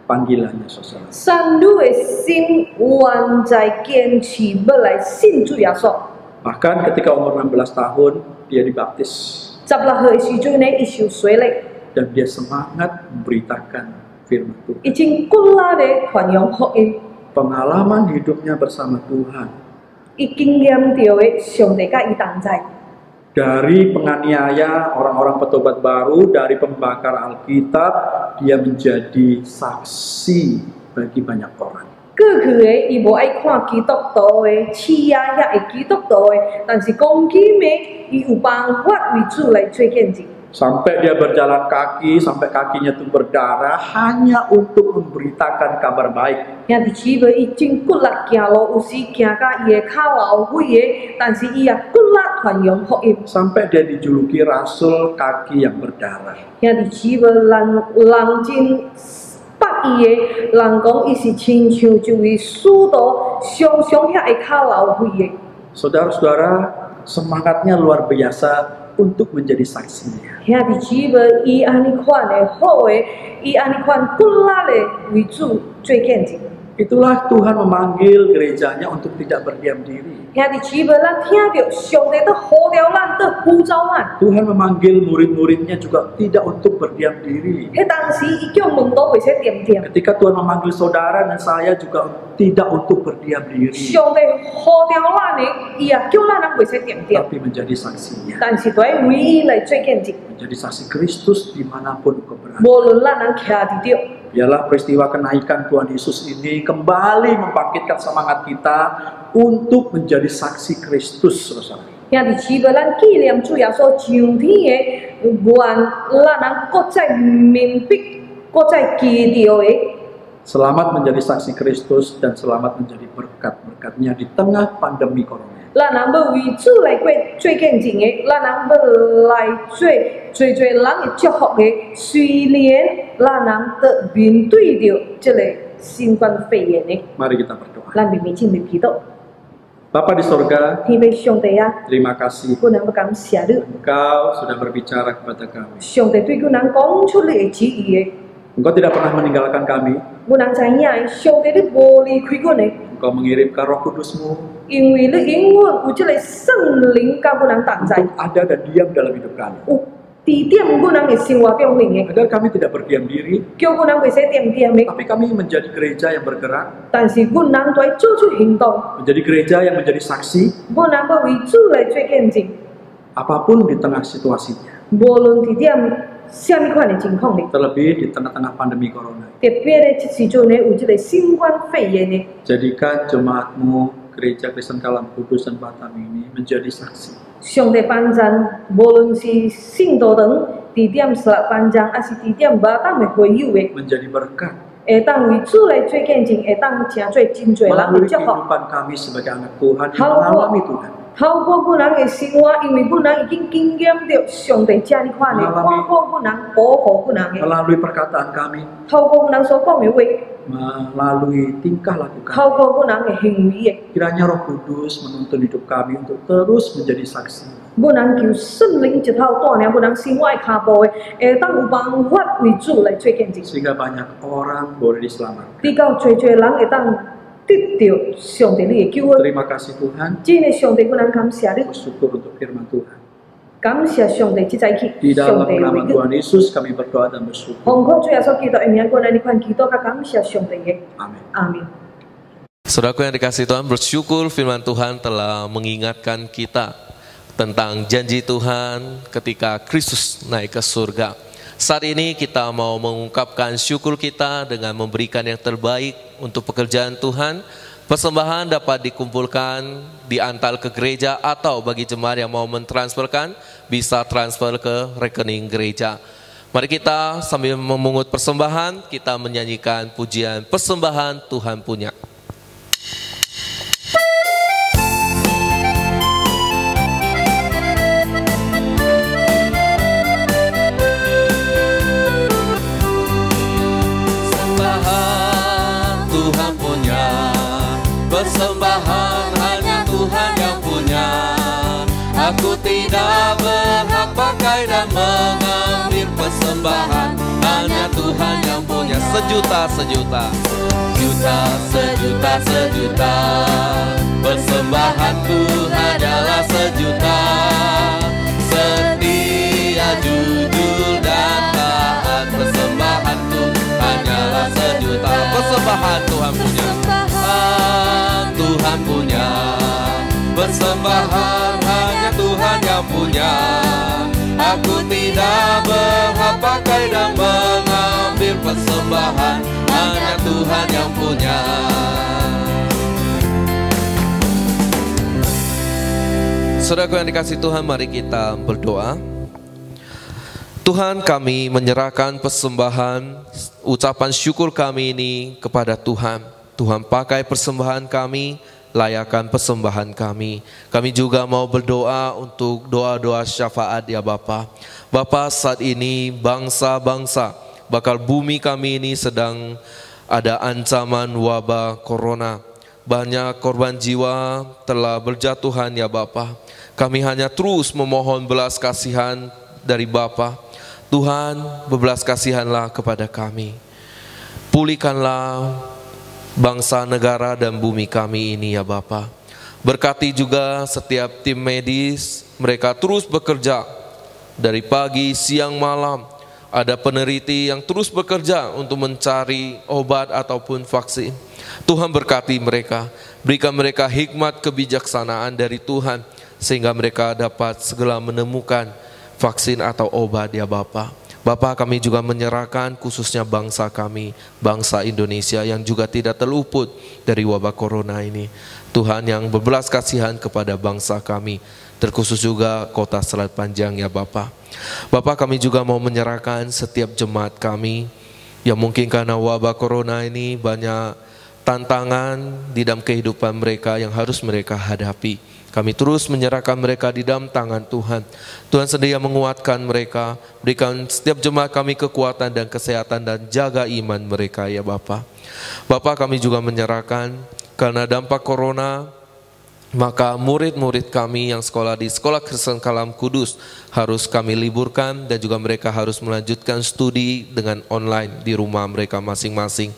panggilannya, saudara. 三女的心原在坚持要来信主耶稣。 Bahkan ketika umur 16 tahun, dia dibaptis. 16岁的时阵呢，伊受洗礼， Dan dia semangat memberitakan firman Tuhan. 伊真骨力咧传扬福音， Pengalaman hidupnya bersama Tuhan. 伊经验到的上帝甲伊同在。 Dari penganiaya orang-orang petobat baru, dari pembakar Alkitab, dia menjadi saksi bagi banyak orang. 过去的伊无爱看基督徒的，欺压遐的基督徒的，但是讲今的伊有办法为主来做见证。 Sampai dia berjalan kaki, sampai kakinya itu berdarah, hanya untuk memberitakan kabar baik. 兄弟姊妹，伊真骨力行路，有时行到伊的口后悔的，但是伊也骨力传扬福音。 Sampai dia dijuluki rasul kaki yang berdarah. 兄弟姊妹，人真捌伊的，人讲伊是亲像一位使徒，常常遐的口后悔的。 Saudara-saudara, semangatnya luar biasa untuk menjadi saksinya. 兄弟姊妹，伊安尼款的好的，伊安尼款骨力的为主做见证。 Itulah Tuhan memanggil gerejanya untuk tidak berdiam diri. 兄弟姊妹，咱听到上帝在呼召咱，在呼召咱。 Tuhan memanggil murid-muridnya juga tidak untuk berdiam diri. 迄当时伊叫门徒袂使点点， Ketika Tuhan memanggil saudara dan saya juga tidak untuk berdiam diri, 上帝呼召咱的，伊也叫咱人袂使点点。 tapi menjadi saksinya. 但是都要为伊来做见证， Menjadi saksi Kristus dimanapun engkau berada. 无论咱人徛伫着。 Biarlah peristiwa kenaikan Tuhan Yesus ini kembali membangkitkan semangat kita untuk menjadi saksi Kristus, saudara. 兄弟姊妹，咱纪念主耶稣上天的愿，咱人搁再明白，搁再记着的。 Selamat menjadi saksi Kristus dan selamat menjadi berkat-berkatnya di tengah pandemi corona. 咱人要为主来过做见证的，咱人要来做人的祝福的。虽然咱人得面对着这个新冠肺炎的， Mari kita berdoa. 咱明明正面祈祷。Bapa di sorga, 天父上帝啊， terima kasih 阮人要感谢你， Engkau sudah berbicara kepada kami. 上帝对阮人讲出你的旨意的， Engkau tidak pernah meninggalkan kami. 阮人知影的，上帝你无离开阮的， Engkau mengirimkan Roh Kudus-Mu 因为你应允有这个圣灵甲阮人同在， untuk ada dan diam dalam hidup kami. 有指点阮人的生活中面的， Agar kami tidak berdiam diri, 叫阮人袂使点点的， tapi kami menjadi gereja yang bergerak, 但是阮人都要做出行动， menjadi gereja yang menjadi saksi 阮人要为主来做见证， apapun di tengah situasinya. 无论伫点什么款的情况里， Terlebih di tengah-tengah pandemi corona. 特别的这时阵呢，有这个新冠肺炎的， Jadikan jemaat-Mu, Gereja Kristen Kalam Kudus dan Batam ini menjadi saksi. 上帝帮助，无论是信徒堂、伫点石班长，还是伫点巴当的会友的， Menjadi berkat 会当为主来做见证，会当成做真侪人 melalui 的祝福。 kehidupan kami sebagai anak Tuhan yang Halo. mengalami Tuhan. 透过阮人的生活，因为阮人已经经验到上帝这样款的看顾阮人、保护阮人的， Melalui perkataan kami, 透过阮人所讲的话， melalui tingkah laku kami. 透过阮人的行为的， Kiranya Roh Kudus menuntun hidup kami untuk terus menjadi saksi. 阮人求圣灵一头带领阮人生活的脚步的，会当有办法为主来做见证， Sehingga banyak orang boleh diselamatkan. 比较侪人会当得到上帝你的救恩。 Terima kasih Tuhan. 真的上帝，阮人感谢你， Bersyukur untuk firman Tuhan. 感谢上帝这早起， Di 上 dalam 帝的 nama 为 Tuhan Yesus kami berdoa dan bersyukur. 奉靠主耶稣基督的名，阮人的款祈祷，甲感谢上帝的， Amin. 阿门。 Saudaraku yang dikasihi Tuhan, bersyukur firman Tuhan telah mengingatkan kita tentang janji Tuhan ketika Kristus naik ke surga. Saat ini kita mau mengungkapkan syukur kita dengan memberikan yang terbaik untuk pekerjaan Tuhan. Persembahan dapat dikumpulkan diantar ke gereja atau bagi jemaat yang mau mentransferkan bisa transfer ke rekening gereja. Mari kita sambil memungut persembahan, kita menyanyikan pujian persembahan Tuhan punya. Persembahan hanya Tuhan yang punya. Aku tidak berhak pakai dan mengambil persembahan. Hanya Tuhan yang punya. Sejuta-sejuta, Sejuta-sejuta persembahanku adalah sejuta. Setia, jujur dan taat. Persembahanku hanyalah sejuta. persembahan Tuhan punya. Tuhan punya. Persembahan hanya Tuhan yang punya. Aku tidak berhak pakai dan mengambil persembahan. Hanya Tuhan yang punya. Saudaraku yang dikasihi Tuhan, mari kita berdoa. Tuhan, kami menyerahkan persembahan, ucapan syukur kami ini kepada Tuhan. Tuhan, pakai persembahan kami, layakkan persembahan kami. Kami juga mau berdoa untuk doa-doa syafaat ya Bapa. Bapa, saat ini bangsa-bangsa, bakal bumi kami ini sedang ada ancaman wabah corona. Banyak korban jiwa telah berjatuhan ya Bapa. Kami hanya terus memohon belas kasihan dari Bapa. Tuhan, berbelas kasihanlah kepada kami. Pulihkanlah bangsa, negara, dan bumi kami ini ya Bapa. Berkati juga setiap tim medis, mereka terus bekerja dari pagi, siang, malam. Ada peneliti yang terus bekerja untuk mencari obat ataupun vaksin. Tuhan berkati mereka, berikan mereka hikmat kebijaksanaan dari Tuhan, sehingga mereka dapat segera menemukan vaksin atau obat ya Bapa. Bapa, kami juga menyerahkan khususnya bangsa kami, bangsa Indonesia yang juga tidak terluput dari wabah corona ini. Tuhan yang berbelas kasihan kepada bangsa kami, terkhusus juga kota Selat Panjang ya Bapa. Bapa, kami juga mau menyerahkan setiap jemaat kami yang mungkin karena wabah corona ini banyak tantangan di dalam kehidupan mereka yang harus mereka hadapi. Kami terus menyerahkan mereka di dalam tangan Tuhan. Tuhan sendiri yang menguatkan mereka, berikan setiap jemaat kami kekuatan dan kesehatan dan jaga iman mereka ya Bapa. Bapa, kami juga menyerahkan karena dampak corona maka murid-murid kami yang sekolah di Sekolah Kristen Kalam Kudus harus kami liburkan, dan juga mereka harus melanjutkan studi dengan online di rumah mereka masing-masing.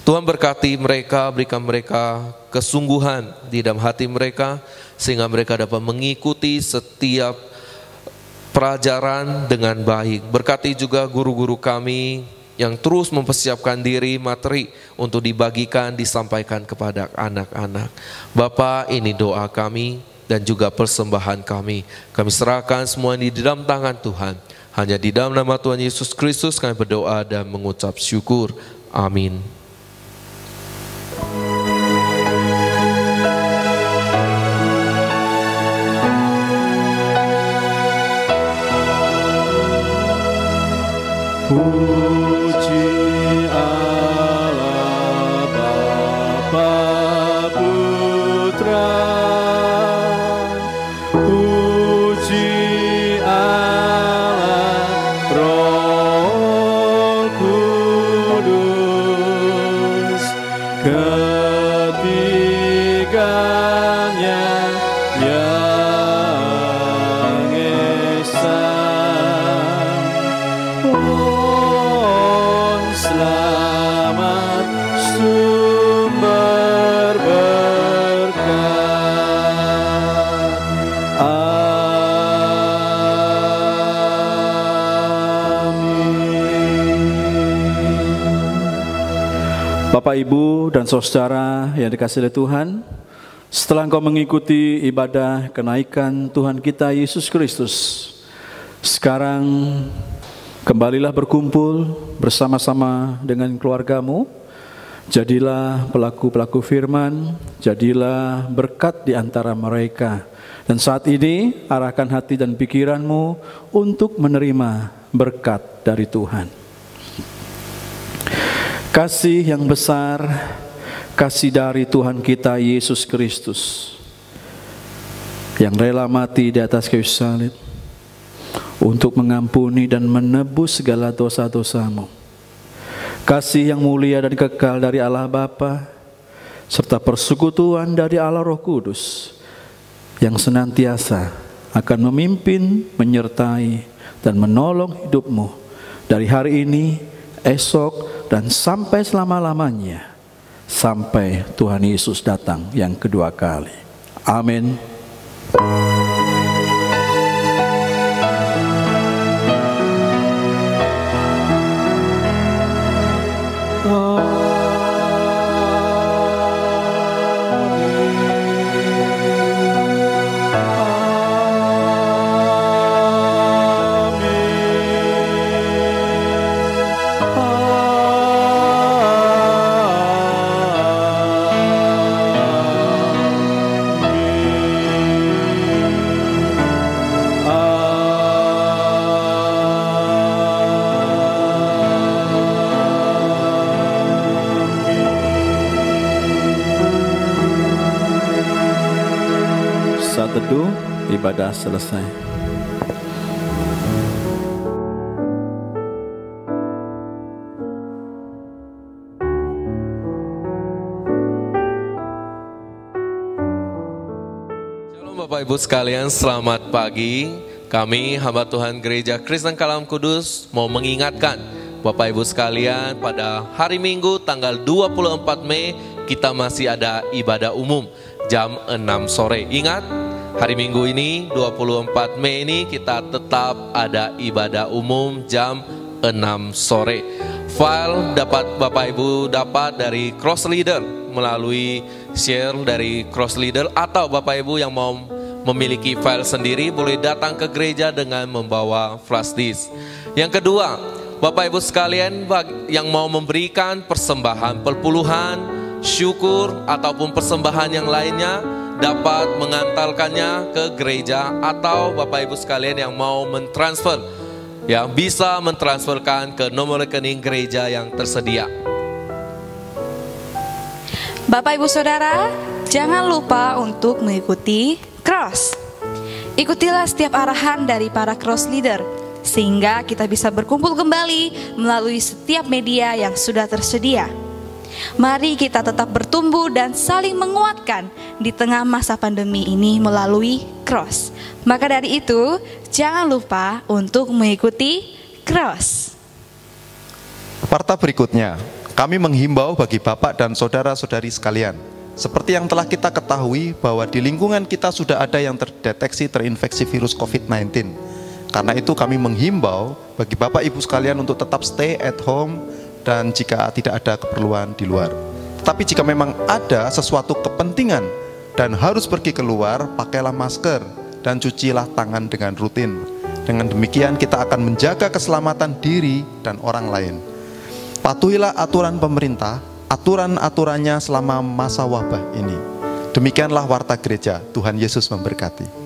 Tuhan berkati mereka, berikan mereka kesungguhan di dalam hati mereka, sehingga mereka dapat mengikuti setiap pelajaran dengan baik. Berkati juga guru-guru kami yang terus mempersiapkan diri materi untuk dibagikan, disampaikan kepada anak-anak. Bapa, ini doa kami dan juga persembahan kami. Kami serahkan semua ini di dalam tangan Tuhan. Hanya di dalam nama Tuhan Yesus Kristus kami berdoa dan mengucap syukur. Amin. Puji Allah Bapa Putra, puji Allah Roh Kudus, ketiganya yang esa. Selamat sumber berkat. Amin. Bapak, Ibu, dan saudara yang dikasihi oleh Tuhan, setelah engkau mengikuti ibadah kenaikan Tuhan kita Yesus Kristus, sekarang kembalilah berkumpul bersama-sama dengan keluargamu. Jadilah pelaku-pelaku firman, jadilah berkat di antara mereka. Dan saat ini arahkan hati dan pikiranmu untuk menerima berkat dari Tuhan. Kasih yang besar, kasih dari Tuhan kita Yesus Kristus, yang rela mati di atas kayu salib untuk mengampuni dan menebus segala dosa-dosamu. Kasih yang mulia dan kekal dari Allah Bapa, serta persekutuan dari Allah Roh Kudus, yang senantiasa akan memimpin, menyertai, dan menolong hidupmu dari hari ini, esok, dan sampai selama-lamanya, sampai Tuhan Yesus datang yang kedua kali. Amin. Saat teduh, ibadah selesai. Shalom Bapak Ibu sekalian, selamat pagi. Kami hamba Tuhan Gereja Kristen Kalam Kudus mau mengingatkan Bapak Ibu sekalian, pada hari Minggu tanggal 24 Mei kita masih ada ibadah umum jam 6 sore. Ingat, hari Minggu ini 24 Mei ini kita tetap ada ibadah umum jam 6 sore. File dapat Bapak Ibu dapat dari Cross Leader melalui share dari Cross Leader, atau Bapak Ibu yang mau memiliki file sendiri boleh datang ke gereja dengan membawa flash disk. Yang kedua, Bapak Ibu sekalian yang mau memberikan persembahan perpuluhan, syukur, ataupun persembahan yang lainnya dapat mengantarkannya ke gereja, atau Bapak Ibu sekalian yang mau mentransfer, yang bisa mentransferkan ke nomor rekening gereja yang tersedia. Bapak Ibu Saudara, jangan lupa untuk mengikuti Cross. Ikutilah setiap arahan dari para Cross Leader, sehingga kita bisa berkumpul kembali melalui setiap media yang sudah tersedia. Mari kita tetap bertumbuh dan saling menguatkan di tengah masa pandemi ini melalui Cross. Maka dari itu, jangan lupa untuk mengikuti Cross. Warta berikutnya, kami menghimbau bagi Bapak dan saudara-saudari sekalian, seperti yang telah kita ketahui bahwa di lingkungan kita sudah ada yang terdeteksi terinfeksi virus COVID-19. Karena itu kami menghimbau bagi Bapak Ibu sekalian untuk tetap stay at home dan jika tidak ada keperluan di luar. Tetapi jika memang ada sesuatu kepentingan dan harus pergi keluar, pakailah masker dan cucilah tangan dengan rutin. Dengan demikian kita akan menjaga keselamatan diri dan orang lain. Patuhilah aturan pemerintah, aturan-aturannya selama masa wabah ini. Demikianlah warta gereja. Tuhan Yesus memberkati.